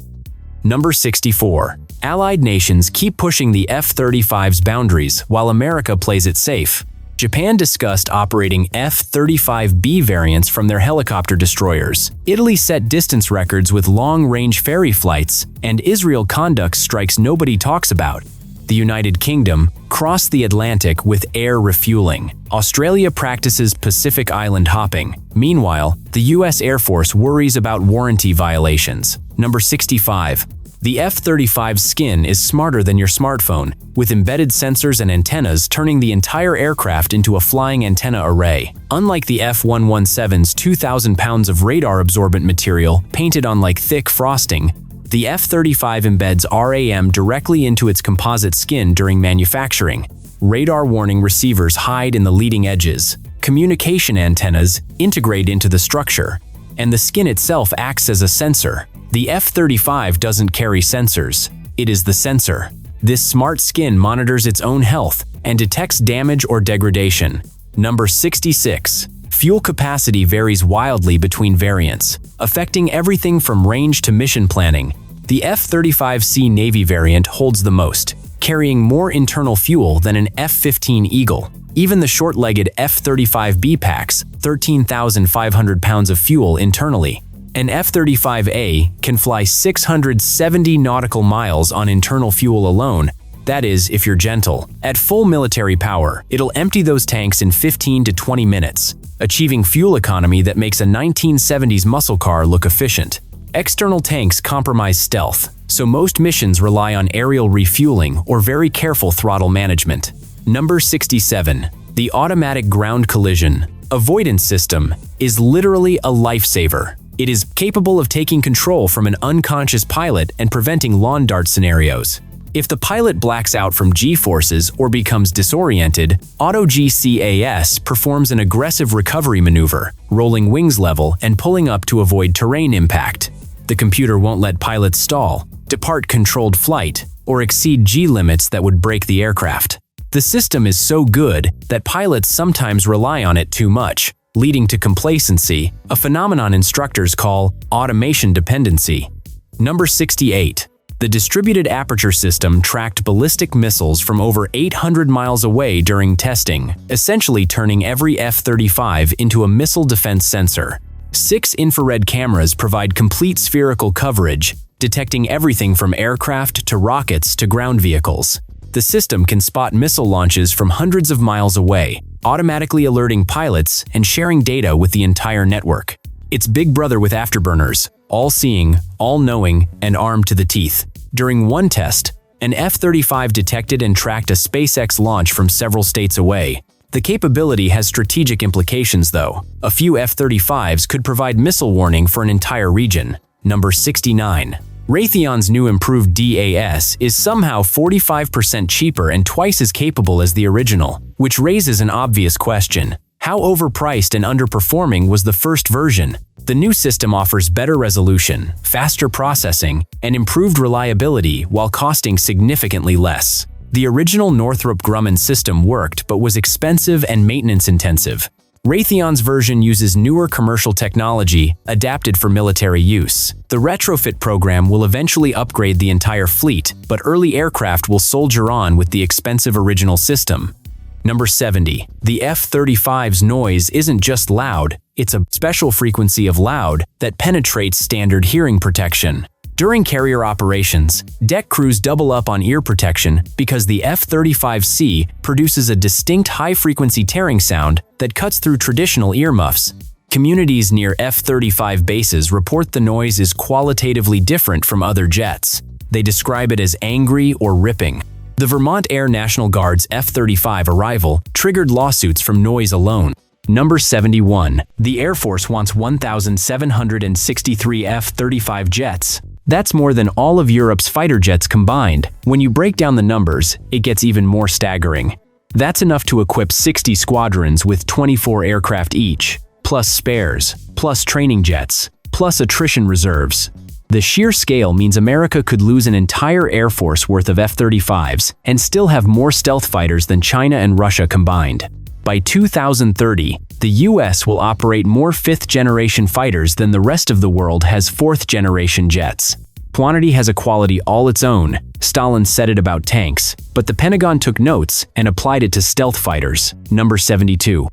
Number 64. Allied nations keep pushing the F-35's boundaries while America plays it safe. Japan discussed operating F-35B variants from their helicopter destroyers. Italy set distance records with long-range ferry flights, and Israel conducts strikes nobody talks about. The United Kingdom crossed the Atlantic with air refueling. Australia practices Pacific Island hopping. Meanwhile, the U.S. Air Force worries about warranty violations. Number 65. The F-35's skin is smarter than your smartphone, with embedded sensors and antennas turning the entire aircraft into a flying antenna array. Unlike the F-117's 2,000 pounds of radar-absorbent material painted on like thick frosting, the F-35 embeds RAM directly into its composite skin during manufacturing. Radar warning receivers hide in the leading edges. Communication antennas integrate into the structure, and the skin itself acts as a sensor. The F-35 doesn't carry sensors. It is the sensor. This smart skin monitors its own health and detects damage or degradation. Number 66. Fuel capacity varies wildly between variants, affecting everything from range to mission planning. The F-35C Navy variant holds the most, carrying more internal fuel than an F-15 Eagle. Even the short-legged F-35B packs 13,500 pounds of fuel internally. An F-35A can fly 670 nautical miles on internal fuel alone. That is, if you're gentle. At full military power, it'll empty those tanks in 15 to 20 minutes, achieving fuel economy that makes a 1970s muscle car look efficient. External tanks compromise stealth, so most missions rely on aerial refueling or very careful throttle management. Number 67. The automatic ground collision avoidance system is literally a lifesaver. It is capable of taking control from an unconscious pilot and preventing lawn dart scenarios. If the pilot blacks out from G-forces or becomes disoriented, Auto-GCAS performs an aggressive recovery maneuver, rolling wings level and pulling up to avoid terrain impact. The computer won't let pilots stall, depart controlled flight, or exceed G limits that would break the aircraft. The system is so good that pilots sometimes rely on it too much, leading to complacency, a phenomenon instructors call automation dependency. Number 68. The distributed aperture system tracked ballistic missiles from over 800 miles away during testing, essentially turning every F-35 into a missile defense sensor. 6 infrared cameras provide complete spherical coverage, detecting everything from aircraft to rockets to ground vehicles. The system can spot missile launches from hundreds of miles away, automatically alerting pilots and sharing data with the entire network. It's Big Brother with afterburners, all-seeing, all-knowing, and armed to the teeth. During one test, an F-35 detected and tracked a SpaceX launch from several states away. The capability has strategic implications, though. A few F-35s could provide missile warning for an entire region. Number 69. Raytheon's new improved DAS is somehow 45% cheaper and twice as capable as the original, which raises an obvious question. How overpriced and underperforming was the first version? The new system offers better resolution, faster processing, and improved reliability while costing significantly less. The original Northrop Grumman system worked but was expensive and maintenance-intensive. Raytheon's version uses newer commercial technology adapted for military use. The retrofit program will eventually upgrade the entire fleet, but early aircraft will soldier on with the expensive original system. Number 70. The F-35's noise isn't just loud, it's a special frequency of loud that penetrates standard hearing protection. During carrier operations, deck crews double up on ear protection because the F-35C produces a distinct high-frequency tearing sound that cuts through traditional earmuffs. Communities near F-35 bases report the noise is qualitatively different from other jets. They describe it as angry or ripping. The Vermont Air National Guard's F-35 arrival triggered lawsuits from noise alone. Number 71. The Air Force wants 1,763 F-35 jets. That's more than all of Europe's fighter jets combined. When you break down the numbers, it gets even more staggering. That's enough to equip 60 squadrons with 24 aircraft each, plus spares, plus training jets, plus attrition reserves. The sheer scale means America could lose an entire Air Force worth of F-35s and still have more stealth fighters than China and Russia combined. By 2030, the US will operate more fifth-generation fighters than the rest of the world has fourth-generation jets. Quantity has a quality all its own. Stalin said it about tanks, but the Pentagon took notes and applied it to stealth fighters. Number 72.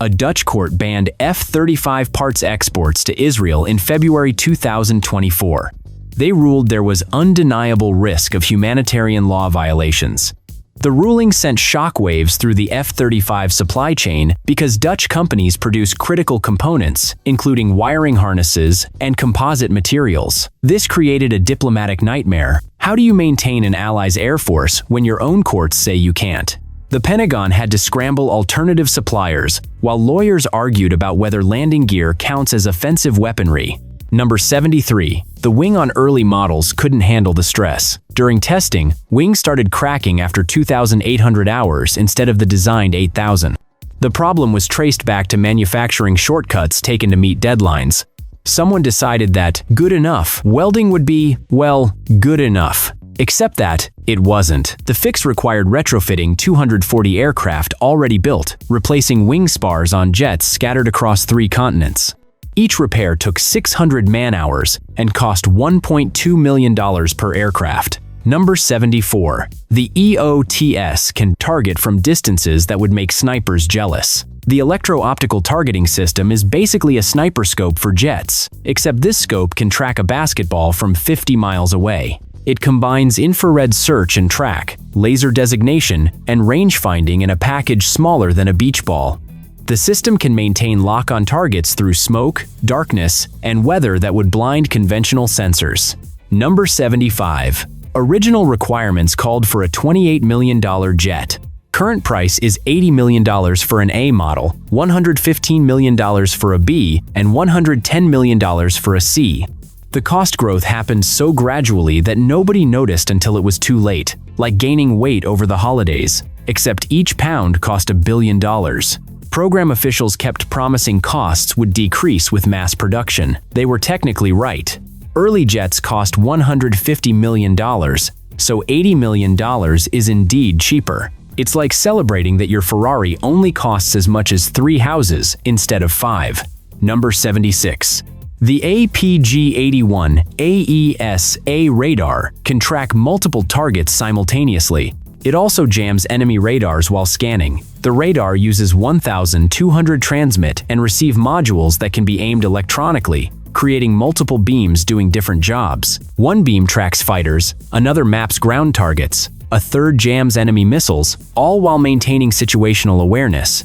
A Dutch court banned F-35 parts exports to Israel in February 2024. They ruled there was undeniable risk of humanitarian law violations. The ruling sent shockwaves through the F-35 supply chain because Dutch companies produce critical components, including wiring harnesses and composite materials. This created a diplomatic nightmare. How do you maintain an ally's air force when your own courts say you can't? The Pentagon had to scramble alternative suppliers, while lawyers argued about whether landing gear counts as offensive weaponry. Number 73. The wing on early models couldn't handle the stress. During testing, wings started cracking after 2,800 hours instead of the designed 8,000. The problem was traced back to manufacturing shortcuts taken to meet deadlines. Someone decided that good enough welding would be, well, good enough. Except that it wasn't. The fix required retrofitting 240 aircraft already built, replacing wing spars on jets scattered across 3 continents. Each repair took 600 man-hours and cost $1.2 million per aircraft. Number 74. The EOTS can target from distances that would make snipers jealous. The electro-optical targeting system is basically a sniper scope for jets, except this scope can track a basketball from 50 miles away. It combines infrared search and track, laser designation, and range finding in a package smaller than a beach ball. The system can maintain lock on targets through smoke, darkness, and weather that would blind conventional sensors. Number 75. Original requirements called for a $28 million jet. Current price is $80 million for an A model, $115 million for a B, and $110 million for a C. The cost growth happened so gradually that nobody noticed until it was too late, like gaining weight over the holidays, except each pound cost $1 billion. Program officials kept promising costs would decrease with mass production. They were technically right. Early jets cost $150 million, so $80 million is indeed cheaper. It's like celebrating that your Ferrari only costs as much as 3 houses instead of 5. Number 76. The APG-81 AESA radar can track multiple targets simultaneously. It also jams enemy radars while scanning. The radar uses 1,200 transmit and receive modules that can be aimed electronically, creating multiple beams doing different jobs. One beam tracks fighters, another maps ground targets, a third jams enemy missiles, all while maintaining situational awareness.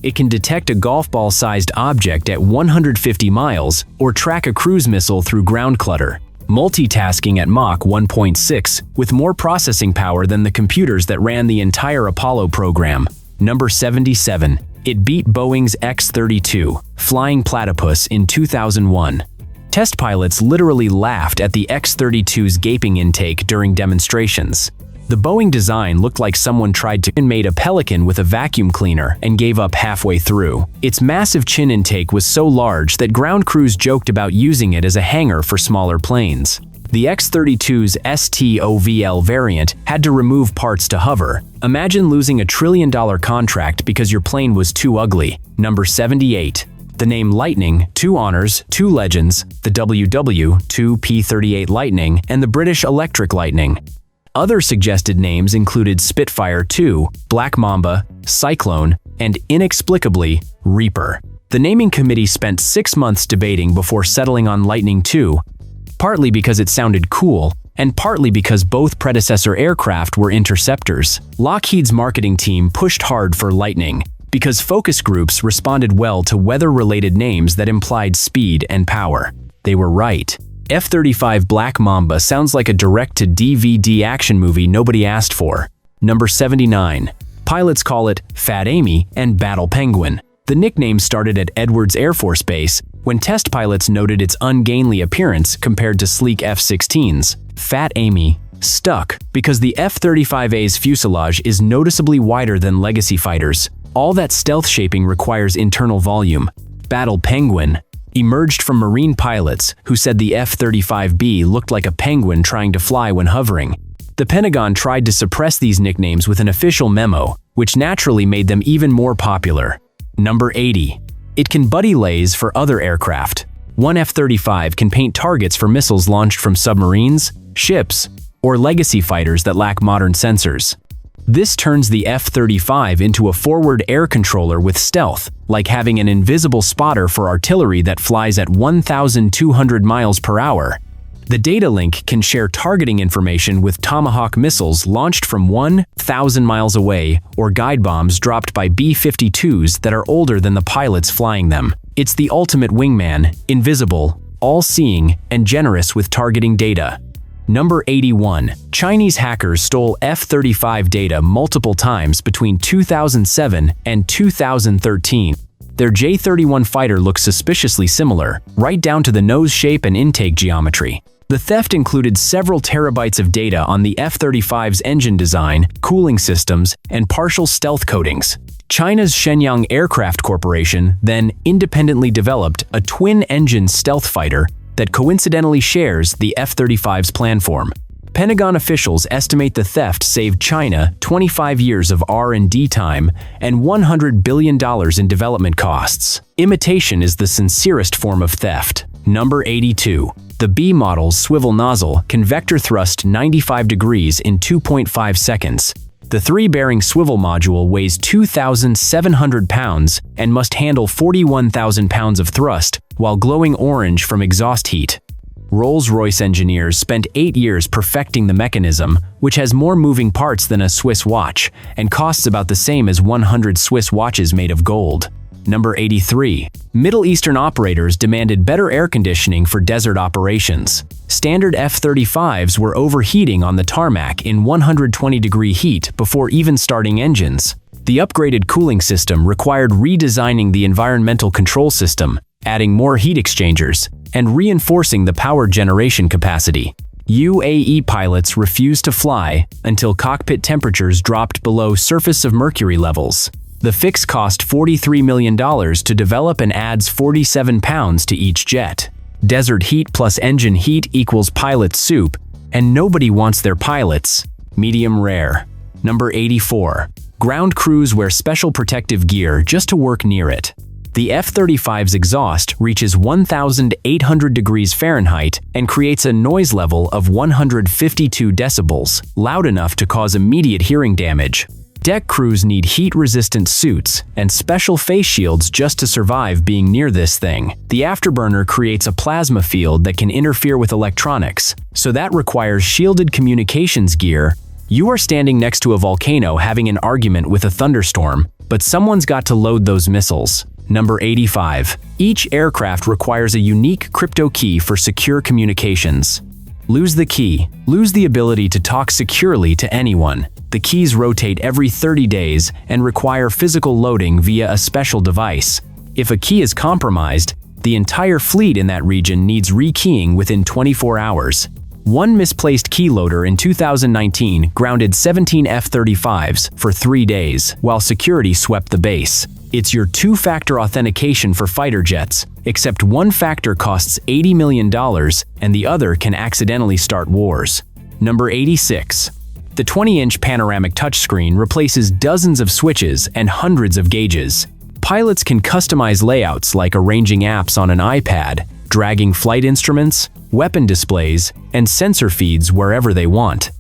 It can detect a golf ball-sized object at 150 miles or track a cruise missile through ground clutter. Multitasking at Mach 1.6 with more processing power than the computers that ran the entire Apollo program. Number 77. It beat Boeing's X-32 Flying Platypus in 2001. Test pilots literally laughed at the X-32's gaping intake during demonstrations. The Boeing design looked like someone tried to made a pelican with a vacuum cleaner and gave up halfway through. Its massive chin intake was so large that ground crews joked about using it as a hangar for smaller planes. The X-32's STOVL variant had to remove parts to hover. Imagine losing a $1 trillion contract because your plane was too ugly. Number 78. The name Lightning, 2 honors, 2 legends, the WW-2 P-38 Lightning and the British Electric Lightning. Other suggested names included Spitfire II, Black Mamba, Cyclone, and inexplicably, Reaper. The naming committee spent 6 months debating before settling on Lightning II, partly because it sounded cool, and partly because both predecessor aircraft were interceptors. Lockheed's marketing team pushed hard for Lightning, because focus groups responded well to weather-related names that implied speed and power. They were right. F-35 Black Mamba sounds like a direct-to-DVD action movie nobody asked for. Number 79. Pilots call it Fat Amy and Battle Penguin. The nickname started at Edwards Air Force Base when test pilots noted its ungainly appearance compared to sleek F-16s. Fat Amy stuck because the F-35A's fuselage is noticeably wider than legacy fighters. All that stealth shaping requires internal volume. Battle Penguin emerged from Marine pilots who said the F-35B looked like a penguin trying to fly when hovering. The Pentagon tried to suppress these nicknames with an official memo, which naturally made them even more popular. Number 80. It can buddy lays for other aircraft. One F-35 can paint targets for missiles launched from submarines, ships, or legacy fighters that lack modern sensors. This turns the F-35 into a forward air controller with stealth, like having an invisible spotter for artillery that flies at 1,200 miles per hour. The data link can share targeting information with Tomahawk missiles launched from 1,000 miles away or guide bombs dropped by B-52s that are older than the pilots flying them. It's the ultimate wingman, invisible, all-seeing, and generous with targeting data. Number 81. Chinese hackers stole F-35 data multiple times between 2007 and 2013. Their J-31 fighter looks suspiciously similar, right down to the nose shape and intake geometry. The theft included several terabytes of data on the F-35's engine design, cooling systems, and partial stealth coatings. China's Shenyang Aircraft Corporation then independently developed a twin-engine stealth fighter that coincidentally shares the F-35's planform. Pentagon officials estimate the theft saved China 25 years of R&D time and $100 billion in development costs. Imitation is the sincerest form of theft. Number 82. The B model's swivel nozzle can vector thrust 95 degrees in 2.5 seconds. The three-bearing swivel module weighs 2,700 pounds and must handle 41,000 pounds of thrust while glowing orange from exhaust heat. Rolls-Royce engineers spent 8 years perfecting the mechanism, which has more moving parts than a Swiss watch and costs about the same as 100 Swiss watches made of gold. Number 83. Middle Eastern operators demanded better air conditioning for desert operations. Standard F-35s were overheating on the tarmac in 120-degree heat before even starting engines. The upgraded cooling system required redesigning the environmental control system, adding more heat exchangers, and reinforcing the power generation capacity. UAE pilots refused to fly until cockpit temperatures dropped below surface of mercury levels. The fix cost $43 million to develop and adds 47 pounds to each jet. Desert heat plus engine heat equals pilot soup, and nobody wants their pilots medium rare. Number 84. Ground crews wear special protective gear just to work near it. The F-35's exhaust reaches 1,800 degrees Fahrenheit and creates a noise level of 152 decibels, loud enough to cause immediate hearing damage. Deck crews need heat-resistant suits and special face shields just to survive being near this thing. The afterburner creates a plasma field that can interfere with electronics, so that requires shielded communications gear. You are standing next to a volcano having an argument with a thunderstorm, but someone's got to load those missiles. Number 85. Each aircraft requires a unique crypto key for secure communications. Lose the key, lose the ability to talk securely to anyone. The keys rotate every 30 days and require physical loading via a special device. If a key is compromised, the entire fleet in that region needs rekeying within 24 hours. One misplaced key loader in 2019 grounded 17 F-35s for 3 days while security swept the base. It's your two-factor authentication for fighter jets, except one factor costs $80 million and the other can accidentally start wars. Number 86. The 20-inch panoramic touchscreen replaces dozens of switches and hundreds of gauges. Pilots can customize layouts like arranging apps on an iPad, dragging flight instruments, weapon displays, and sensor feeds wherever they want.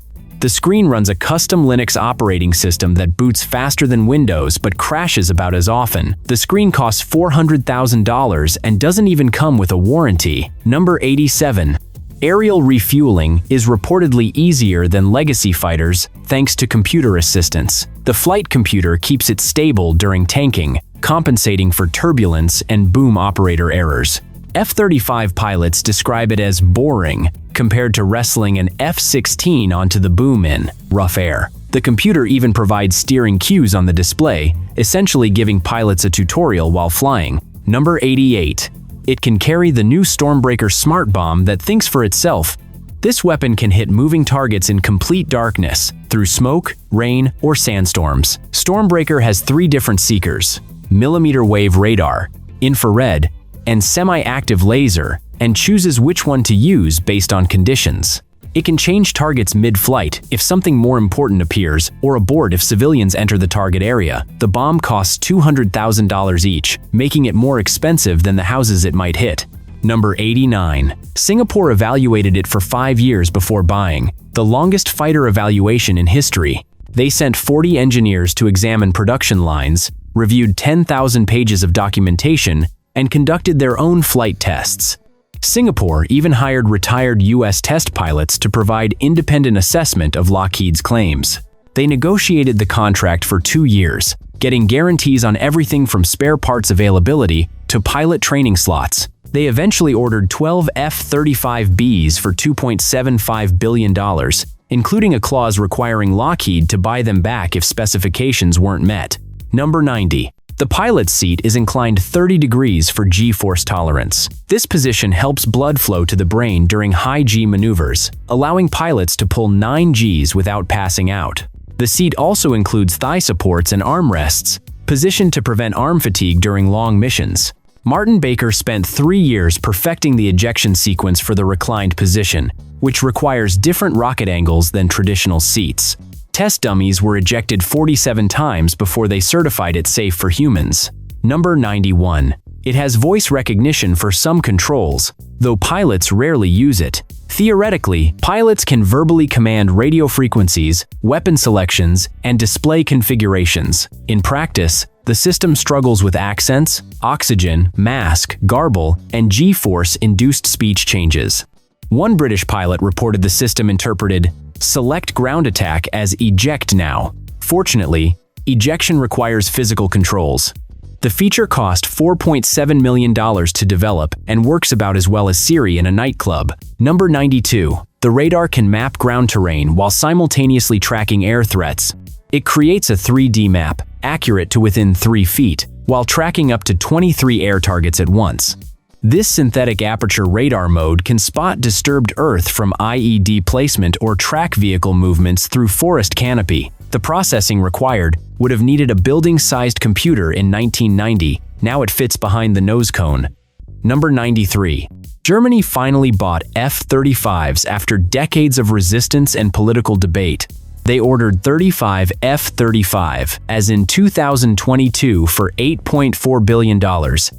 The screen runs a custom Linux operating system that boots faster than Windows but crashes about as often. The screen costs $400,000 and doesn't even come with a warranty. Number 87. Aerial refueling is reportedly easier than legacy fighters thanks to computer assistance. The flight computer keeps it stable during tanking, compensating for turbulence and boom operator errors. F-35 pilots describe it as boring compared to wrestling an F-16 onto the boom in rough air. The computer even provides steering cues on the display, essentially giving pilots a tutorial while flying. Number 88. It can carry the new Stormbreaker smart bomb that thinks for itself. This weapon can hit moving targets in complete darkness, through smoke, rain, or sandstorms. Stormbreaker has 3 different seekers: millimeter wave radar, infrared, and semi-active laser, and chooses which one to use based on conditions. It can change targets mid-flight if something more important appears, or abort if civilians enter the target area. The bomb costs $200,000 each, making it more expensive than the houses it might hit. Number 89. Singapore evaluated it for 5 years before buying, the longest fighter evaluation in history. They sent 40 engineers to examine production lines, reviewed 10,000 pages of documentation, and conducted their own flight tests. Singapore even hired retired U.S. test pilots to provide independent assessment of Lockheed's claims. They negotiated the contract for 2 years, getting guarantees on everything from spare parts availability to pilot training slots. They eventually ordered 12 F-35Bs for $2.75 billion, including a clause requiring Lockheed to buy them back if specifications weren't met. Number 90. The pilot's seat is inclined 30 degrees for G-force tolerance. This position helps blood flow to the brain during high G maneuvers, allowing pilots to pull 9 Gs without passing out. The seat also includes thigh supports and armrests, positioned to prevent arm fatigue during long missions. Martin Baker spent 3 years perfecting the ejection sequence for the reclined position, which requires different rocket angles than traditional seats. Test dummies were ejected 47 times before they certified it safe for humans. Number 91. It has voice recognition for some controls, though pilots rarely use it. Theoretically, pilots can verbally command radio frequencies, weapon selections, and display configurations. In practice, the system struggles with accents, oxygen, mask, garble, and G-force-induced speech changes. One British pilot reported the system interpreted "select ground attack" as "eject now." Fortunately, ejection requires physical controls. The feature cost $4.7 million to develop and works about as well as Siri in a nightclub. Number 92. The radar can map ground terrain while simultaneously tracking air threats. It creates a 3D map, accurate to within 3 feet, while tracking up to 23 air targets at once. This synthetic aperture radar mode can spot disturbed Earth from IED placement or track vehicle movements through forest canopy. The processing required would have needed a building-sized computer in 1990, now it fits behind the nose cone. Number 93. Germany finally bought F-35s after decades of resistance and political debate. They ordered 35 F-35, as in 2022, for $8.4 billion,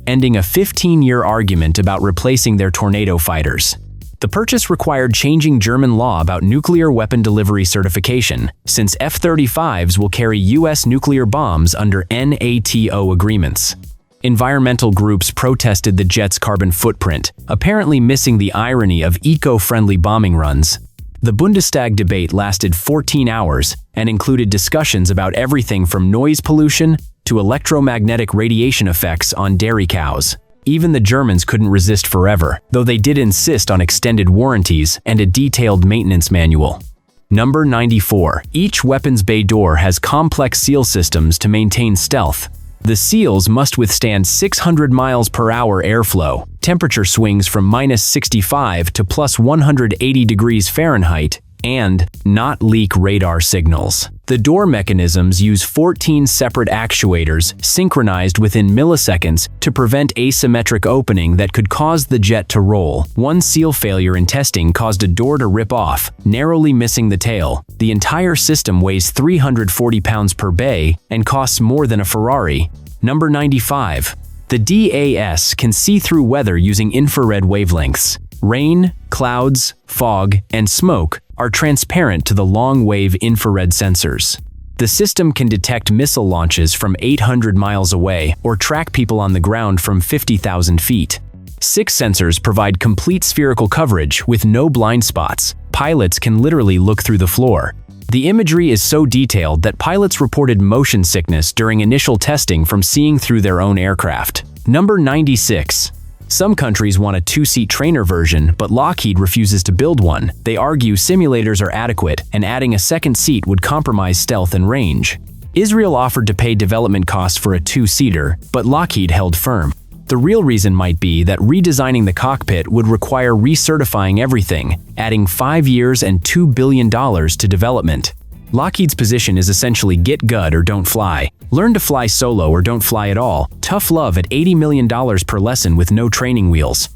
ending a 15-year argument about replacing their Tornado fighters. The purchase required changing German law about nuclear weapon delivery certification, since F-35s will carry U.S. nuclear bombs under NATO agreements. Environmental groups protested the jet's carbon footprint, apparently missing the irony of eco-friendly bombing runs. The Bundestag debate lasted 14 hours and included discussions about everything from noise pollution to electromagnetic radiation effects on dairy cows. Even the Germans couldn't resist forever, though they did insist on extended warranties and a detailed maintenance manual. Number 94. Each weapons bay door has complex seal systems to maintain stealth. The seals must withstand 600 miles per hour airflow, temperature swings from -65 to +180 degrees Fahrenheit, and not leak radar signals. The door mechanisms use 14 separate actuators synchronized within milliseconds to prevent asymmetric opening that could cause the jet to roll. One seal failure in testing caused a door to rip off, narrowly missing the tail. The entire system weighs 340 pounds per bay and costs more than a Ferrari. Number 95. The DAS can see through weather using infrared wavelengths. Rain, clouds, fog, and smoke are transparent to the long-wave infrared sensors. The system can detect missile launches from 800 miles away or track people on the ground from 50,000 feet. 6 sensors provide complete spherical coverage with no blind spots. Pilots can literally look through the floor. The imagery is so detailed that pilots reported motion sickness during initial testing from seeing through their own aircraft. Number 96. Some countries want a 2-seat trainer version, but Lockheed refuses to build one. They argue simulators are adequate, and adding a second seat would compromise stealth and range. Israel offered to pay development costs for a 2-seater, but Lockheed held firm. The real reason might be that redesigning the cockpit would require recertifying everything, adding 5 years and $2 billion to development. Lockheed's position is essentially get good or don't fly. Learn to fly solo or don't fly at all. Tough love at $80 million per lesson with no training wheels.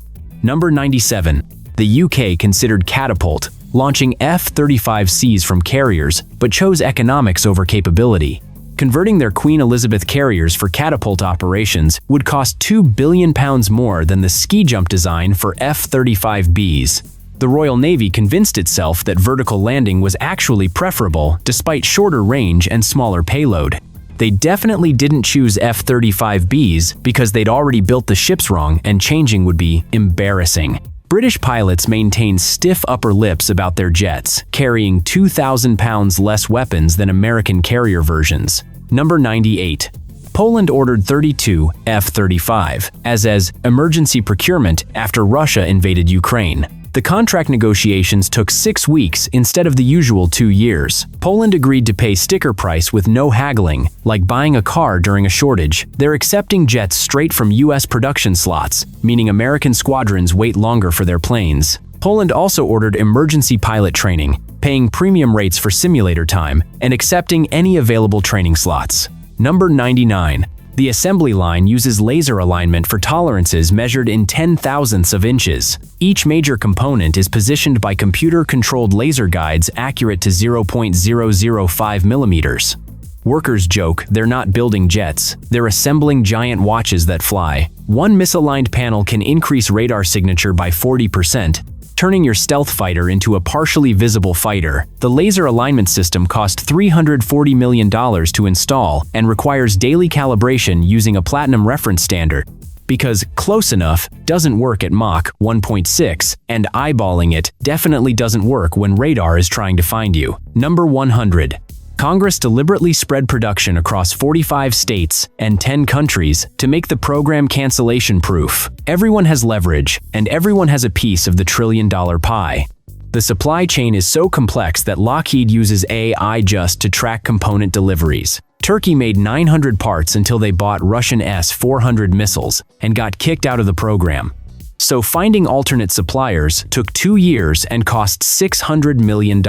Number 97. The UK considered Catapult, launching F-35Cs from carriers, but chose economics over capability. Converting their Queen Elizabeth carriers for Catapult operations would cost £2 billion more than the ski jump design for F-35Bs. The Royal Navy convinced itself that vertical landing was actually preferable despite shorter range and smaller payload. They definitely didn't choose F-35Bs because they'd already built the ships wrong and changing would be embarrassing. British pilots maintain stiff upper lips about their jets, carrying 2,000 pounds less weapons than American carrier versions. Number 98. Poland ordered 32 F-35 as emergency procurement after Russia invaded Ukraine. The contract negotiations took 6 weeks instead of the usual 2 years. Poland agreed to pay sticker price with no haggling, like buying a car during a shortage. They're accepting jets straight from US production slots, meaning American squadrons wait longer for their planes. Poland also ordered emergency pilot training, paying premium rates for simulator time, and accepting any available training slots. Number 99. The assembly line uses laser alignment for tolerances measured in 10,000ths of inches. Each major component is positioned by computer-controlled laser guides accurate to 0.005 millimeters. Workers joke they're not building jets, they're assembling giant watches that fly. One misaligned panel can increase radar signature by 40%, turning your stealth fighter into a partially visible fighter. The laser alignment system cost $340 million to install and requires daily calibration using a platinum reference standard, because close enough doesn't work at Mach 1.6, and eyeballing it definitely doesn't work when radar is trying to find you. Number 100. Congress deliberately spread production across 45 states and 10 countries to make the program cancellation-proof. Everyone has leverage, and everyone has a piece of the trillion-dollar pie. The supply chain is so complex that Lockheed uses AI just to track component deliveries. Turkey made 900 parts until they bought Russian S-400 missiles and got kicked out of the program. So finding alternate suppliers took 2 years and cost $600 million.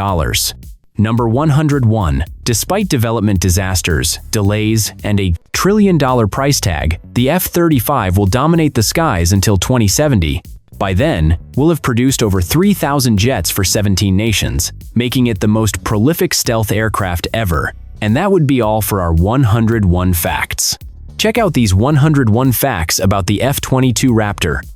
Number 101. Despite development disasters, delays, and a trillion-dollar price tag, the F-35 will dominate the skies until 2070. By then, we'll have produced over 3,000 jets for 17 nations, making it the most prolific stealth aircraft ever. And that would be all for our 101 facts. Check out these 101 facts about the F-22 Raptor.